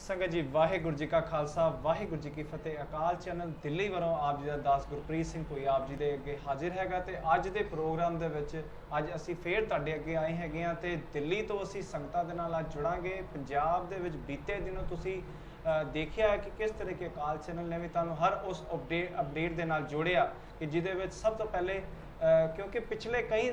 संगत जी वाहेगुरु जी का खालसा वाहेगुरु जी की फतेह। अकाल चैनल दिल्ली वालों आप जी का दास गुरप्रीत सिंह कोई आप जी के अगे हाजिर हैगा ते अज दे प्रोग्राम दे विच अज असी फिर तुहाडे अगे आए हैगे आ ते दिल्ली तो असी संगतां दे नाल अज जुड़ांगे। पंजाब दे विच बीते दिनों तुसी देखिया है कि किस तरह के अकाल चैनल ने भी तुहानूं हर उस अपडेट दे नाल जोड़िया कि जिहदे विच सब तो पहले क्योंकि पिछले कई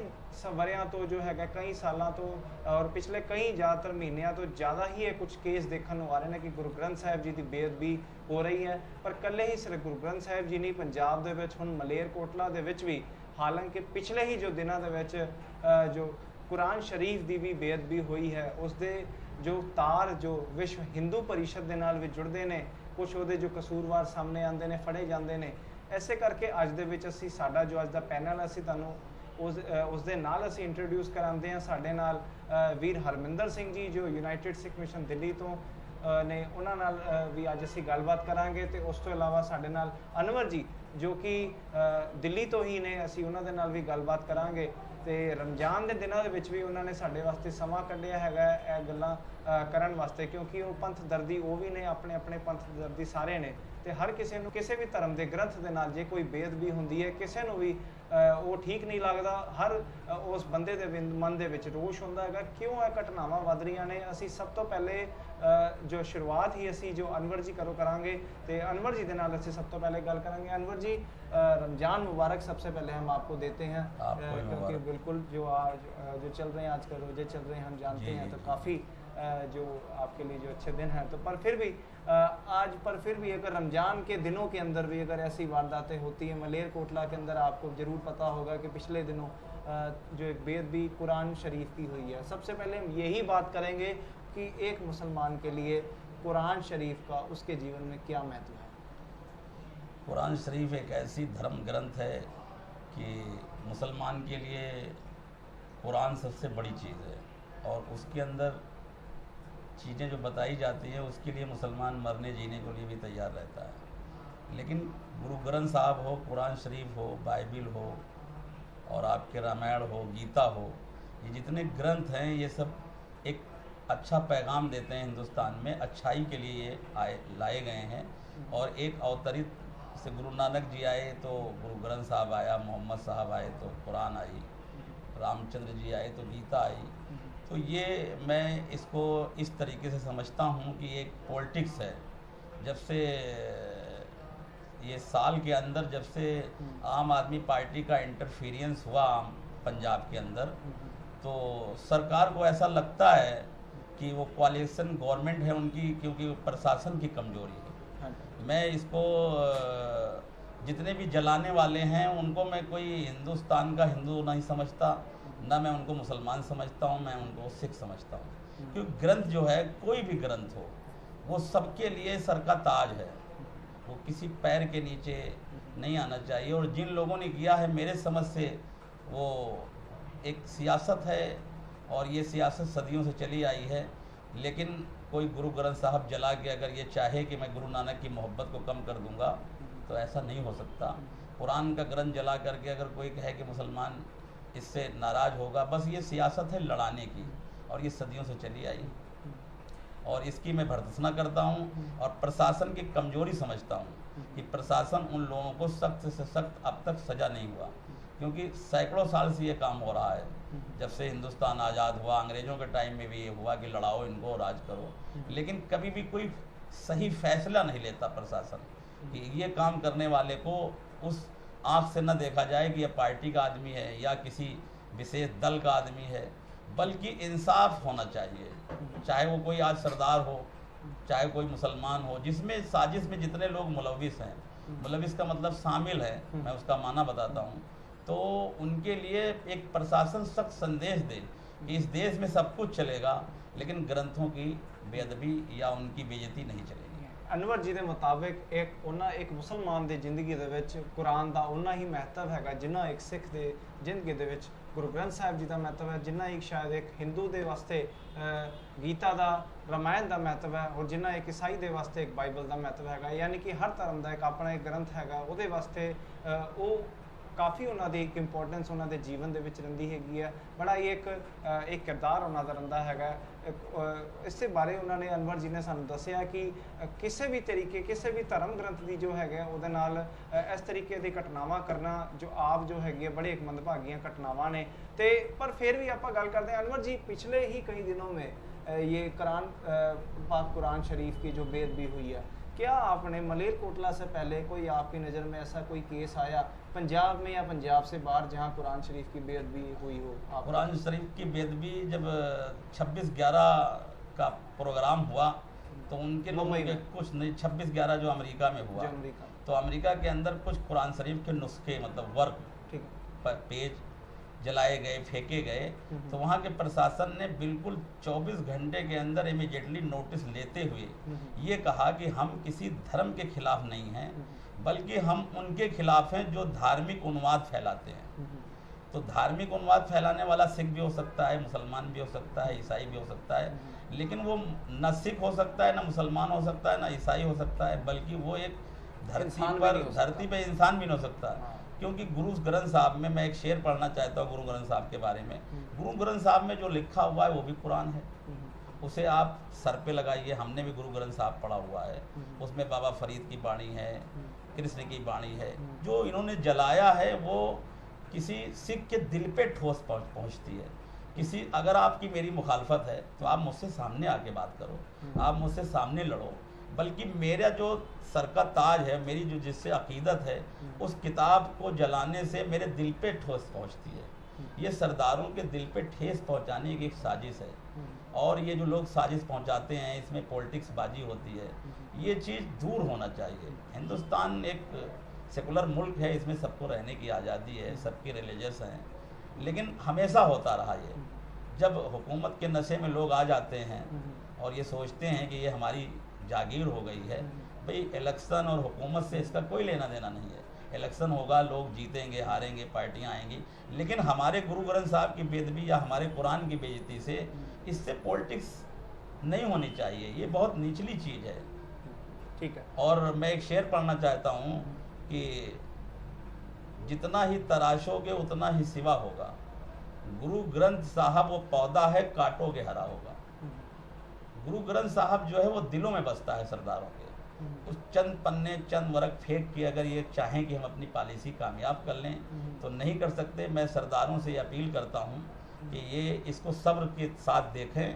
वरियां तो जो है कई सालों तो और पिछले कई ज़्यादातर महीनों तो ज़्यादा ही ये कुछ केस देखने को आ रहे हैं कि गुरु ग्रंथ साहिब जी की बेअदबी हो रही है। पर कल्ले ही सिर्फ गुरु ग्रंथ साहिब जी नहीं, पंजाब दे विच हुण मलेरकोटला दे विच भी हालांकि पिछले ही जो दिनों दे विच जो कुरान शरीफ की भी बेअदबी हुई है उसके जो तार जो विश्व हिंदू परिषद के नाल भी जुड़ते हैं, कुछ वो जो कसूरवार सामने आते हैं, फड़े जाते हैं। इसे करके अज दे विच असी साडा जो अज दा पैनल असी तुहानूं उस दे नाल असी इंट्रोड्यूस करांदे हैं। साडे नाल वीर हरमिंदर सिंह जी जो यूनाइटेड सिख मिशन दिल्ली तो ने उन्हां नाल भी अज असी गलबात करांगे ते उस तो इलावा साडे नाल अनवर जी जो कि दिल्ली तो ही ने असी उन्हां दे नाल भी गलबात करांगे। ते रमजान के दिनों के भी उन्होंने साढ़े वास्ते समा कढ़िया है गल्लां करन वास्ते, क्योंकि वो पंथ दर्दी वो भी ने अपने अपने पंथ दर्दी सारे ने ते हर किसी नूं किसी भी धर्म के ग्रंथ के नाल जे कोई बेअदबी होंदी है किसी नूं भी वो ठीक नहीं लगता। हर उस बंदे दे मन दे विच रोष हुंदा है क्यों यह घटनावां वध रहीआं ने। असी सब तो पहले जो शुरुआत ही असी जो अनवर जी करांगे ते अनवर जी दे नाल असी सब तो पहले गल करांगे। अनवर जी रमजान मुबारक सबसे पहले हम आपको देते हैं क्योंकि बिल्कुल जो आज जो चल रहे हैं आजकल रोजे चल रहे हैं हम जानते हैं, तो काफ़ी जो आपके लिए जो अच्छे दिन हैं। तो पर फिर भी आज पर फिर भी अगर रमज़ान के दिनों के अंदर भी अगर ऐसी वारदातें होती हैं, मलेरकोटला के अंदर आपको ज़रूर पता होगा कि पिछले दिनों जो एक बेअदबी कुरान शरीफ की हुई है। सबसे पहले हम यही बात करेंगे कि एक मुसलमान के लिए कुरान शरीफ का उसके जीवन में क्या महत्व है। कुरान शरीफ एक ऐसी धर्म ग्रंथ है कि मुसलमान के लिए कुरान सबसे बड़ी चीज़ है और उसके अंदर चीज़ें जो बताई जाती हैं उसके लिए मुसलमान मरने जीने के लिए भी तैयार रहता है। लेकिन गुरु ग्रंथ साहब हो, कुरान शरीफ हो, बाइबिल हो और आपके रामायण हो, गीता हो, ये जितने ग्रंथ हैं ये सब एक अच्छा पैगाम देते हैं। हिंदुस्तान में अच्छाई के लिए ये लाए गए हैं और एक अवतरित से गुरु नानक जी आए तो गुरु ग्रंथ साहब आया, मोहम्मद साहब आए तो कुरान आई, रामचंद्र जी आए तो गीता आई। तो ये मैं इसको इस तरीके से समझता हूँ कि एक पॉलिटिक्स है। जब से ये साल के अंदर जब से आम आदमी पार्टी का इंटरफेरेंस हुआ पंजाब के अंदर, तो सरकार को ऐसा लगता है कि वो कोalition गवर्नमेंट है उनकी, क्योंकि प्रशासन की कमजोरी है। मैं इसको जितने भी जलाने वाले हैं उनको मैं कोई हिंदुस्तान का हिंदू नहीं समझता, ना मैं उनको मुसलमान समझता हूँ, मैं उनको सिख समझता हूँ। क्योंकि ग्रंथ जो है कोई भी ग्रंथ हो वो सबके लिए सर का ताज है, वो किसी पैर के नीचे नहीं आना चाहिए। और जिन लोगों ने किया है मेरे समझ से वो एक सियासत है और ये सियासत सदियों से चली आई है। लेकिन कोई गुरु ग्रंथ साहब जला के अगर ये चाहे कि मैं गुरु नानक की मोहब्बत को कम कर दूंगा तो ऐसा नहीं हो सकता। कुरान का ग्रंथ जला करके अगर कोई कहे कि मुसलमान इससे नाराज़ होगा, बस ये सियासत है लड़ाने की और ये सदियों से चली आई और इसकी मैं भर्त्सना करता हूँ और प्रशासन की कमजोरी समझता हूँ कि प्रशासन उन लोगों को सख्त से सख्त अब तक सज़ा नहीं हुआ, क्योंकि सैकड़ों साल से ये काम हो रहा है। जब से हिंदुस्तान आज़ाद हुआ, अंग्रेज़ों के टाइम में भी ये हुआ कि लड़ाओ इनको, राज करो, लेकिन कभी भी कोई सही फैसला नहीं लेता प्रशासन कि ये काम करने वाले को उस आँख से न देखा जाए कि यह पार्टी का आदमी है या किसी विशेष दल का आदमी है, बल्कि इंसाफ होना चाहिए। चाहे वो कोई आज सरदार हो, चाहे कोई मुसलमान हो, जिसमें साजिश में जितने लोग मुलविस हैं, मुलविस का मतलब शामिल है, मैं उसका माना बताता हूँ, तो उनके लिए एक प्रशासन सख्त संदेश दे कि इस देश में सब कुछ चलेगा लेकिन ग्रंथों की बेअदबी या उनकी बेइज्जती नहीं चलेगी। अनवर जी के मुताबिक एक मुसलमान की जिंदगी के कुरान का उन्ना ही महत्व है जिन्ना एक सिख के जिंदगी के गुरु ग्रंथ साहिब जी का महत्व है, जिन्ना एक शायद एक हिंदू के वास्ते गीता का रामायण का महत्व है और जिन्ना एक ईसाई के वास्ते एक बाइबल का महत्व है। यानी कि हर धर्म का एक अपना एक ग्रंथ है वो वास्ते वो ਕਾਫੀ ਉਹਨਾਂ ਦੀ ਇੱਕ ਇੰਪੋਰਟੈਂਸ ਉਹਨਾਂ ਦੇ ਜੀਵਨ ਦੇ ਵਿੱਚ ਰਹਿੰਦੀ ਹੈਗੀ ਹੈ। ਬੜਾ ਹੀ ਇੱਕ ਕਿਰਦਾਰ ਉਹਨਾਂ ਦਾ ਰਹਿੰਦਾ ਹੈਗਾ। ਇਸੇ ਬਾਰੇ ਉਹਨਾਂ ਨੇ, ਅਨਵਰ ਜੀ ਨੇ ਸਾਨੂੰ ਦੱਸਿਆ ਕਿ ਕਿਸੇ ਵੀ ਤਰੀਕੇ, ਕਿਸੇ ਵੀ ਧਰਮ ਗ੍ਰੰਥ ਦੀ ਜੋ ਹੈਗਾ ਉਹਦੇ ਨਾਲ ਇਸ ਤਰੀਕੇ ਦੀ ਘਟਨਾਵਾਂ ਕਰਨਾ ਜੋ ਆਪ ਜੋ ਹੈਗੀ ਹੈ ਬੜੇ ਇੱਕ ਮੰਦਭਾਗੀਆਂ ਘਟਨਾਵਾਂ ਨੇ। ਤੇ पर फिर भी आप गल करते हैं अनवर जी, पिछले ही कई दिनों में ये पाक कुरान शरीफ की जो बेअदबी हुई है, क्या आपने मलेरकोटला से पहले कोई आपकी नज़र में ऐसा कोई केस आया पंजाब में या पंजाब से बाहर जहां कुरान शरीफ की बेअदबी हुई हो? कुरान शरीफ की बेअदबी जब 26/11 का प्रोग्राम हुआ तो उनके लोगों के कुछ नहीं, 26/11 जो अमेरिका में हुआ, तो अमेरिका के अंदर कुछ कुरान शरीफ के नुस्खे मतलब वर्क पेज जलाए गए, फेंके गए। तो वहाँ के प्रशासन ने बिल्कुल 24 घंटे के अंदर इमीडिएटली नोटिस लेते हुए ये कहा कि हम किसी धर्म के खिलाफ नहीं हैं, बल्कि हम उनके खिलाफ हैं जो धार्मिक उन्माद फैलाते हैं। तो धार्मिक उन्माद फैलाने वाला सिख भी हो सकता है, मुसलमान भी हो सकता है, ईसाई भी हो सकता है, लेकिन वो न सिख हो सकता है, न मुसलमान हो सकता है, न ईसाई हो सकता है, बल्कि वो एक धरती पर इंसान भी नहीं हो सकता। क्योंकि गुरु ग्रंथ साहब में मैं एक शेर पढ़ना चाहता हूँ गुरु ग्रंथ साहब के बारे में। गुरु ग्रंथ साहब में जो लिखा हुआ है वो भी कुरान है, उसे आप सर पे लगाइए। हमने भी गुरु ग्रंथ साहब पढ़ा हुआ है, उसमें बाबा फरीद की बाणी है, कृष्ण की बाणी है। जो इन्होंने जलाया है वो किसी सिख के दिल पे ठोस पहुँचती है। किसी अगर आपकी मेरी मुखालफत है तो आप मुझसे सामने आके बात करो, आप मुझसे सामने लड़ो, बल्कि मेरा जो सर का ताज है, मेरी जो जिससे अकीदत है, उस किताब को जलाने से मेरे दिल पे ठोस पहुंचती है। ये सरदारों के दिल पे ठेस पहुंचाने की एक साजिश है, और ये जो लोग साजिश पहुंचाते हैं इसमें पॉलिटिक्स बाजी होती है। ये चीज़ दूर होना चाहिए। हिंदुस्तान एक सेकुलर मुल्क है, इसमें सबको रहने की आज़ादी है, सबके रिलीजियस हैं, लेकिन हमेशा होता रहा ये। जब हुकूमत के नशे में लोग आ जाते हैं और ये सोचते हैं कि ये हमारी जागीर हो गई है, भाई इलेक्शन और हुकूमत से इसका कोई लेना देना नहीं है। इलेक्शन होगा, लोग जीतेंगे हारेंगे, पार्टियां आएंगी, लेकिन हमारे गुरु ग्रंथ साहब की बेदबी या हमारे कुरान की बेइज्जती से इससे पॉलिटिक्स नहीं होनी चाहिए। ये बहुत निचली चीज़ है। ठीक है। और मैं एक शेर पढ़ना चाहता हूँ कि जितना ही तराशोगे उतना ही सिवा होगा, गुरु ग्रंथ साहब वो पौधा है काटोगे हरा होगा। गुरु ग्रंथ साहब जो है वो दिलों में बसता है सरदारों के। उस चंद पन्ने चंद वर्क फेंक के अगर ये चाहें कि हम अपनी पॉलिसी कामयाब कर लें तो नहीं कर सकते। मैं सरदारों से ये अपील करता हूँ कि ये इसको सब्र के साथ देखें,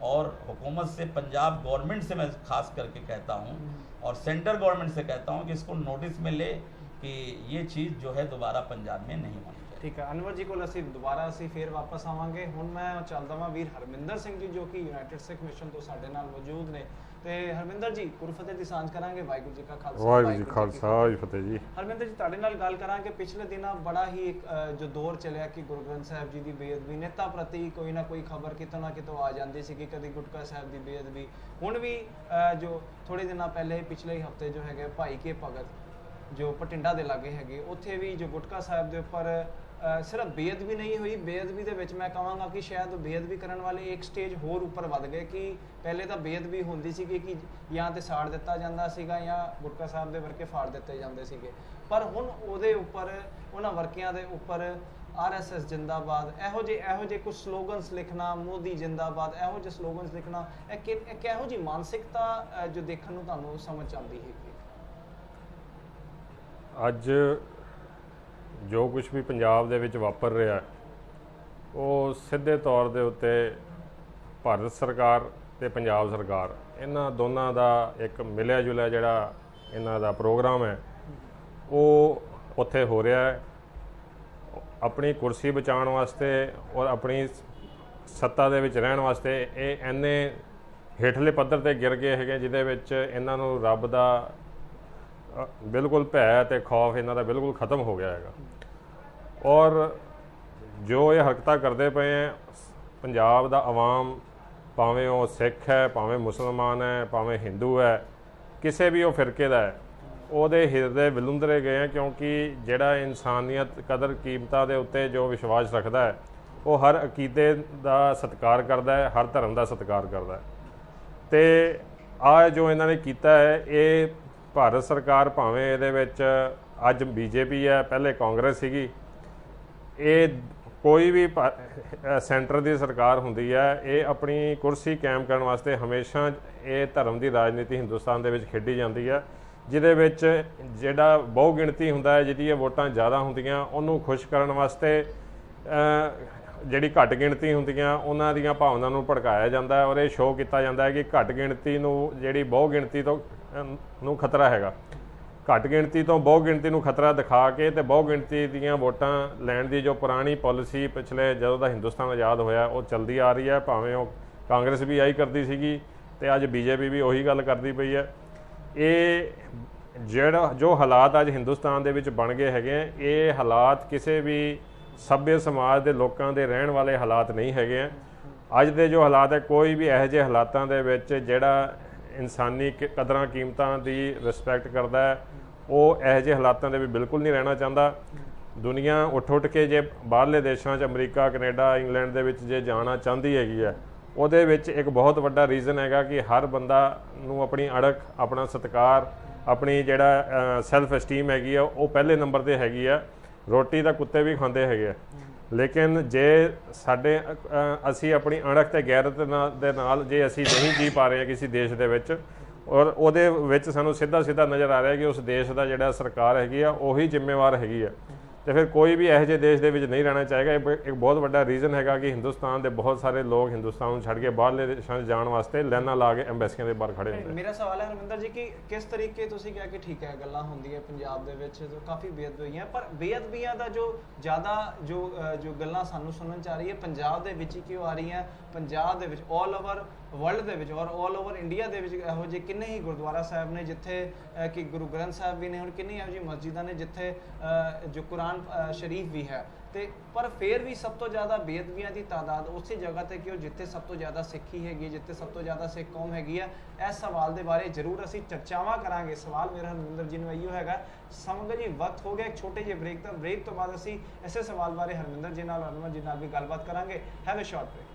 और हुकूमत से, पंजाब गवर्नमेंट से मैं खास करके कहता हूँ और सेंट्रल गवर्नमेंट से कहता हूँ कि इसको नोटिस में ले कि ये चीज़ जो है दोबारा पंजाब में नहीं होनी चाहिए। ठीक है अनवर जी को ਅਸੀਂ ਦੁਬਾਰਾ ਅਸੀਂ ਫੇਰ ਵਾਪਸ ਆਵਾਂਗੇ। ਹੁਣ ਮੈਂ ਚੱਲਦਾ ਵਾਂ ਵੀਰ ਹਰਮਿੰਦਰ ਸਿੰਘ ਜੀ ਜੋ ਕਿ ਯੂਨਾਈਟਿਡ ਸਿੱਖ ਮਿਸ਼ਨ ਤੋਂ ਸਾਡੇ ਨਾਲ ਮੌਜੂਦ ਨੇ। ਤੇ ਹਰਮਿੰਦਰ ਜੀ ਗੁਰਫਤਿਹ ਦੀ ਸਾਂਝ ਕਰਾਂਗੇ। ਵਾਹਿਗੁਰੂ ਜੀ ਕਾ ਖਾਲਸਾ, ਵਾਹਿਗੁਰੂ ਜੀ ਖਾਲਸਾ, ਵਾਹਿਗੁਰੂ ਫਤਿਹ ਜੀ। ਹਰਮਿੰਦਰ ਜੀ ਤੁਹਾਡੇ ਨਾਲ ਗੱਲ ਕਰਾਂਗੇ। ਪਿਛਲੇ ਦਿਨਾਂ ਬੜਾ ਹੀ ਇੱਕ ਜੋ ਦੌਰ ਚੱਲਿਆ ਕਿ ਗੁਰੂ ਗ੍ਰੰਥ ਸਾਹਿਬ ਜੀ ਦੀ ਬੇਅਦਬੀ, ਨੇਤਾ ਪ੍ਰਤੀ ਕੋਈ ਨਾ ਕੋਈ ਖਬਰ ਕਿਤੋਂ ਨਾ ਕਿਤੋਂ ਆ ਜਾਂਦੀ ਸੀ ਕਿ ਕਦੀ ਗੁਟਕਾ ਸਾਹਿਬ ਦੀ ਬੇਅਦਬੀ। ਹੁਣ ਵੀ ਜੋ ਥੋੜੇ ਦਿਨਾਂ ਪਹਿਲੇ ਪਿਛਲੇ ਹਫਤੇ ਜੋ ਹੈਗੇ ਭਾਈ ਕੇ ਭਗਤ जो भटिंडा के लागे है, उत्थे भी जो गुटका साहब के उपर सिर्फ बेअदबी नहीं हुई, बेअदबी के मैं कहांगा कि शायद बेअदबी करने वाले एक स्टेज होर उपर वध गए कि पहले तो बेअदबी होंदी सी कि या तो साड़ दिता जाता सीगा या गुटका साहब के वर्के फाड़ दिते जाते सीगे, पर हुण उहदे उपर उन्हां वर्कियां दे उपर RSS जिंदाबाद इहो जे कुछ स्लोगनस लिखना, मोदी जिंदाबाद इहो जे स्लोगनस लिखना, किहो जी मानसिकता जो देखने को तुहानूं समझ आती है? ਅੱਜ ਜੋ ਕੁਝ ਵੀ ਪੰਜਾਬ ਦੇ ਵਿੱਚ ਵਾਪਰ ਰਿਹਾ ਉਹ ਸਿੱਧੇ ਤੌਰ ਦੇ ਉੱਤੇ ਭਾਰਤ ਸਰਕਾਰ ਤੇ ਪੰਜਾਬ ਸਰਕਾਰ ਇਹਨਾਂ ਦੋਨਾਂ ਦਾ ਇੱਕ ਮਿਲਿਆ ਜੁਲਿਆ ਜਿਹੜਾ ਇਹਨਾਂ ਦਾ ਪ੍ਰੋਗਰਾਮ ਹੈ ਉਹ ਉੱਥੇ ਹੋ ਰਿਹਾ ਹੈ ਆਪਣੀ ਕੁਰਸੀ ਬਚਾਉਣ ਵਾਸਤੇ ਔਰ ਆਪਣੀ ਸੱਤਾ ਦੇ ਵਿੱਚ ਰਹਿਣ ਵਾਸਤੇ। ਇਹ ਇੰਨੇ ਹੇਠਲੇ ਪੱਧਰ ਤੇ ਗਿਰ ਗਏ ਹੈਗੇ ਜਿਹਦੇ ਵਿੱਚ ਇਹਨਾਂ ਨੂੰ ਰੱਬ ਦਾ बिल्कुल भै ते खौफ इन्हां दा बिल्कुल ख़त्म हो गया है। और जो ये हरकतां करते पे हैं पंजाब दा आवाम, भावें वो सिख है, भावें मुसलमान है, भावें हिंदू है, किसी भी वो फिरके दा है, ਉਹਦੇ ਹਿਰਦੇ ਵਿਲੁੰਦਰੇ ਗਏ हैं क्योंकि ਜਿਹੜਾ ਇਨਸਾਨੀਅਤ ਕਦਰ ਕੀਮਤਾਂ ਦੇ ਉੱਤੇ ਜੋ ਵਿਸ਼ਵਾਸ ਰੱਖਦਾ ਹੈ ਉਹ ਹਰ ਅਕੀਦੇ ਦਾ ਸਤਿਕਾਰ ਕਰਦਾ ਹੈ, ਹਰ ਧਰਮ ਦਾ ਸਤਿਕਾਰ ਕਰਦਾ ਹੈ। ਤੇ ਆ ਜੋ ਇਹਨਾਂ ਨੇ ਕੀਤਾ ਹੈ ਇਹ ਭਾਰਤ ਸਰਕਾਰ ਭਾਵੇਂ ਇਹਦੇ ਵਿੱਚ ਅੱਜ ਬੀਜੇਪੀ ਹੈ, ਪਹਿਲੇ ਕਾਂਗਰਸ ਸੀਗੀ। ਇਹ ਕੋਈ ਵੀ ਸੈਂਟਰ ਦੀ ਸਰਕਾਰ ਹੁੰਦੀ ਹੈ, ਇਹ ਆਪਣੀ ਕੁਰਸੀ ਕਾਇਮ ਕਰਨ ਵਾਸਤੇ ਹਮੇਸ਼ਾ ਇਹ ਧਰਮ ਦੀ ਰਾਜਨੀਤੀ ਹਿੰਦੁਸਤਾਨ ਦੇ ਵਿੱਚ ਖੇਡੀ ਜਾਂਦੀ ਹੈ, ਜਿਹਦੇ ਵਿੱਚ ਜਿਹੜਾ ਬਹੁ ਗਿਣਤੀ ਹੁੰਦਾ ਹੈ, ਜਿਹਦੀਆਂ ਵੋਟਾਂ ਜ਼ਿਆਦਾ ਹੁੰਦੀਆਂ, ਉਹਨੂੰ ਖੁਸ਼ ਕਰਨ ਵਾਸਤੇ ਜਿਹੜੀ ਘੱਟ ਗਿਣਤੀ ਹੁੰਦੀਆਂ ਉਹਨਾਂ ਦੀਆਂ ਭਾਵਨਾਵਾਂ ਨੂੰ ਭੜਕਾਇਆ ਜਾਂਦਾ ਹੈ ਔਰ ਇਹ ਸ਼ੋਅ ਕੀਤਾ ਜਾਂਦਾ ਹੈ ਕਿ ਘੱਟ ਗਿਣਤੀ ਨੂੰ ਜਿਹੜੀ ਬਹੁ ਗਿਣਤੀ ਤੋਂ ਨੂੰ ਖਤਰਾ ਹੈਗਾ। ਘੱਟ ਗਿਣਤੀ ਤੋਂ ਬਹੁ ਗਿਣਤੀ ਨੂੰ ਖਤਰਾ ਦਿਖਾ ਕੇ ਤੇ ਬਹੁ ਗਿਣਤੀ ਦੀਆਂ ਵੋਟਾਂ ਲੈਣ ਦੀ ਜੋ ਪੁਰਾਣੀ ਪਾਲਿਸੀ ਪਿਛਲੇ ਜਦੋਂ ਦਾ ਹਿੰਦੁਸਤਾਨ ਆਜ਼ਾਦ ਹੋਇਆ ਉਹ ਚੱਲਦੀ ਆ ਰਹੀ ਹੈ, ਭਾਵੇਂ ਉਹ ਕਾਂਗਰਸ ਵੀ ਆਈ ਕਰਦੀ ਸੀਗੀ ਤੇ ਅੱਜ ਬੀਜੇਪੀ ਵੀ ਉਹੀ ਗੱਲ ਕਰਦੀ ਪਈ ਹੈ। ਇਹ ਜੋ ਹਾਲਾਤ ਅੱਜ ਹਿੰਦੁਸਤਾਨ ਦੇ ਵਿੱਚ ਬਣ ਗਏ ਹੈਗੇ, ਇਹ ਹਾਲਾਤ ਕਿਸੇ ਵੀ ਸੱਭਿਅ ਸਮਾਜ ਦੇ ਲੋਕਾਂ ਦੇ ਰਹਿਣ ਵਾਲੇ ਹਾਲਾਤ ਨਹੀਂ ਹੈਗੇ ਆ। ਅੱਜ ਦੇ ਜੋ ਹਾਲਾਤ ਹੈ, ਕੋਈ ਵੀ ਇਹੋ ਜਿਹੇ ਹਾਲਾਤਾਂ ਦੇ ਵਿੱਚ ਜਿਹੜਾ ਇਨਸਾਨੀ ਕਦਰਾਂ ਕੀਮਤਾਂ ਦੀ ਰਿਸਪੈਕਟ ਕਰਦਾ ਹੈ, ਉਹ ਇਹੋ ਜਿਹੇ ਹਾਲਾਤਾਂ ਦੇ ਵਿੱਚ ਬਿਲਕੁਲ ਨਹੀਂ ਰਹਿਣਾ ਚਾਹੁੰਦਾ। ਦੁਨੀਆ ਉੱਠ ਕੇ ਜੇ ਬਾਹਰਲੇ ਦੇਸ਼ਾਂ 'ਚ ਅਮਰੀਕਾ, ਕੈਨੇਡਾ, ਇੰਗਲੈਂਡ ਦੇ ਵਿੱਚ ਜੇ ਜਾਣਾ ਚਾਹੁੰਦੀ ਹੈਗੀ ਹੈ, ਉਹਦੇ ਵਿੱਚ ਇੱਕ ਬਹੁਤ ਵੱਡਾ ਰੀਜ਼ਨ ਹੈਗਾ ਕਿ ਹਰ ਬੰਦਾ ਨੂੰ ਆਪਣੀ ਅੜਕ, ਆਪਣਾ ਸਤਿਕਾਰ, ਆਪਣੀ ਜਿਹੜਾ ਸੈਲਫ ਐਸਟੀਮ ਹੈਗੀ ਆ ਉਹ ਪਹਿਲੇ ਨੰਬਰ 'ਤੇ ਹੈਗੀ ਆ। ਰੋਟੀ ਤਾਂ ਕੁੱਤੇ ਵੀ ਖਾਂਦੇ ਹੈਗੇ ਆ, ਲੇਕਿਨ ਜੇ ਅਸੀਂ ਆਪਣੀ ਅਣਖ ਤੇ ਗੈਰਤ ਦੇ ਨਾਲ ਜੇ ਅਸੀਂ ਨਹੀਂ ਜੀ ਪਾ ਰਹੇ ਕਿਸੇ ਦੇਸ਼ ਦੇ ਵਿੱਚ, ਔਰ ਉਹਦੇ ਵਿੱਚ ਸਾਨੂੰ ਸਿੱਧਾ ਨਜ਼ਰ ਆ ਰਿਹਾ ਕਿ ਉਸ ਦੇਸ਼ ਦਾ ਜਿਹੜਾ ਸਰਕਾਰ ਹੈਗੀ ਆ ਉਹੀ ਜ਼ਿੰਮੇਵਾਰ ਹੈਗੀ ਆ, ਤੇ ਫਿਰ ਕੋਈ ਵੀ ਇਹੋ ਜਿਹੇ ਦੇਸ਼ ਦੇ ਵਿੱਚ ਨਹੀਂ ਰਹਿਣਾ ਚਾਹੇਗਾ। ਇੱਕ ਬਹੁਤ ਵੱਡਾ ਰੀਜ਼ਨ ਹੈਗਾ ਕਿ ਹਿੰਦੁਸਤਾਨ ਦੇ ਬਹੁਤ ਸਾਰੇ ਲੋਕ ਹਿੰਦੁਸਤਾਨ ਨੂੰ ਛੱਡ ਕੇ ਬਾਹਰਲੇ ਦੇਸ਼ਾਂ 'ਚ ਜਾਣ ਵਾਸਤੇ ਲਾਈਨਾਂ ਲਾ ਕੇ ਐਮਬੈਸੀਆਂ ਦੇ ਬਾਹਰ ਖੜੇ ਹੁੰਦੇ। ਮੇਰਾ ਸਵਾਲ ਹੈ ਹਰਮਿੰਦਰ ਜੀ ਕਿ ਕਿਸ ਤਰੀਕੇ ਤੁਸੀਂ ਕਿਹਾ ਕਿ ਠੀਕ ਹੈ ਗੱਲਾਂ ਹੁੰਦੀਆਂ ਪੰਜਾਬ ਦੇ ਵਿੱਚ ਕਾਫੀ ਬੇਅਦਬੀ ਹੋਈਆਂ, ਪਰ ਬੇਅਦਬੀਆਂ ਦਾ ਜੋ ਜ਼ਿਆਦਾ ਜੋ ਗੱਲਾਂ ਸਾਨੂੰ ਸੁਣਨ 'ਚ ਆ ਰਹੀ ਹੈ ਪੰਜਾਬ ਦੇ ਵਿੱਚ ਹੀ ਕਿਉਂ ਆ ਰਹੀਆਂ? ਪੰਜਾਬ ਦੇ ਵਿੱਚ ਆਲ ਓਵਰ ਵਰਲਡ ਦੇ ਵਿੱਚ ਔਰ ਆਲ ਓਵਰ ਇੰਡੀਆ ਦੇ ਵਿੱਚ ਇਹੋ ਜਿਹੇ ਕਿੰਨੇ ਹੀ ਗੁਰਦੁਆਰਾ ਸਾਹਿਬ ਨੇ ਜਿੱਥੇ ਕਿ ਗੁਰੂ ਗ੍ਰੰਥ ਸਾਹਿਬ ਵੀ ਨੇ, ਹੁਣ ਕਿੰਨੀ ਇਹੋ ਜਿਹੀ ਮਸਜਿਦਾਂ ਨੇ ਜਿੱਥੇ ਜੋ ਕੁਰਾਨ ਸ਼ਰੀਫ ਵੀ ਹੈ, ਤੇ ਪਰ ਫਿਰ ਵੀ ਸਭ ਤੋਂ ਜ਼ਿਆਦਾ ਬੇਅਦਬੀਆਂ ਦੀ ਤਾਦਾਦ ਉਸੇ ਜਗ੍ਹਾ ਤੇ ਕਿਉਂ ਜਿੱਥੇ ਸਭ ਤੋਂ ਜ਼ਿਆਦਾ ਸਿੱਖੀ ਹੈਗੀ, ਜਿੱਥੇ ਸਭ ਤੋਂ ਜ਼ਿਆਦਾ ਸਿੱਖ ਕੌਮ ਹੈਗੀ ਆ। ਇਸ ਸਵਾਲ ਦੇ ਬਾਰੇ ਜ਼ਰੂਰ ਅਸੀਂ ਚਰਚਾਵਾਂ ਕਰਾਂਗੇ। ਸਵਾਲ ਮੇਰਾ ਹਰਮਿੰਦਰ ਜੀ ਨੂੰ ਇਹੋ ਹੈਗਾ। ਸਮਝ ਜੀ ਵਕਤ ਹੋ ਗਿਆ ਇੱਕ ਛੋਟੇ ਜਿਹੇ ਬ੍ਰੇਕ ਦਾ। ਬ੍ਰੇਕ ਤੋਂ ਬਾਅਦ ਅਸੀਂ ਇਸੇ ਸਵਾਲ ਬਾਰੇ ਹਰਮਿੰਦਰ ਜੀ ਨਾਲ, ਅਨੁਮਨ ਜੀ ਨਾਲ ਵੀ ਗੱਲਬਾਤ ਕਰਾਂਗੇ। Have a short break.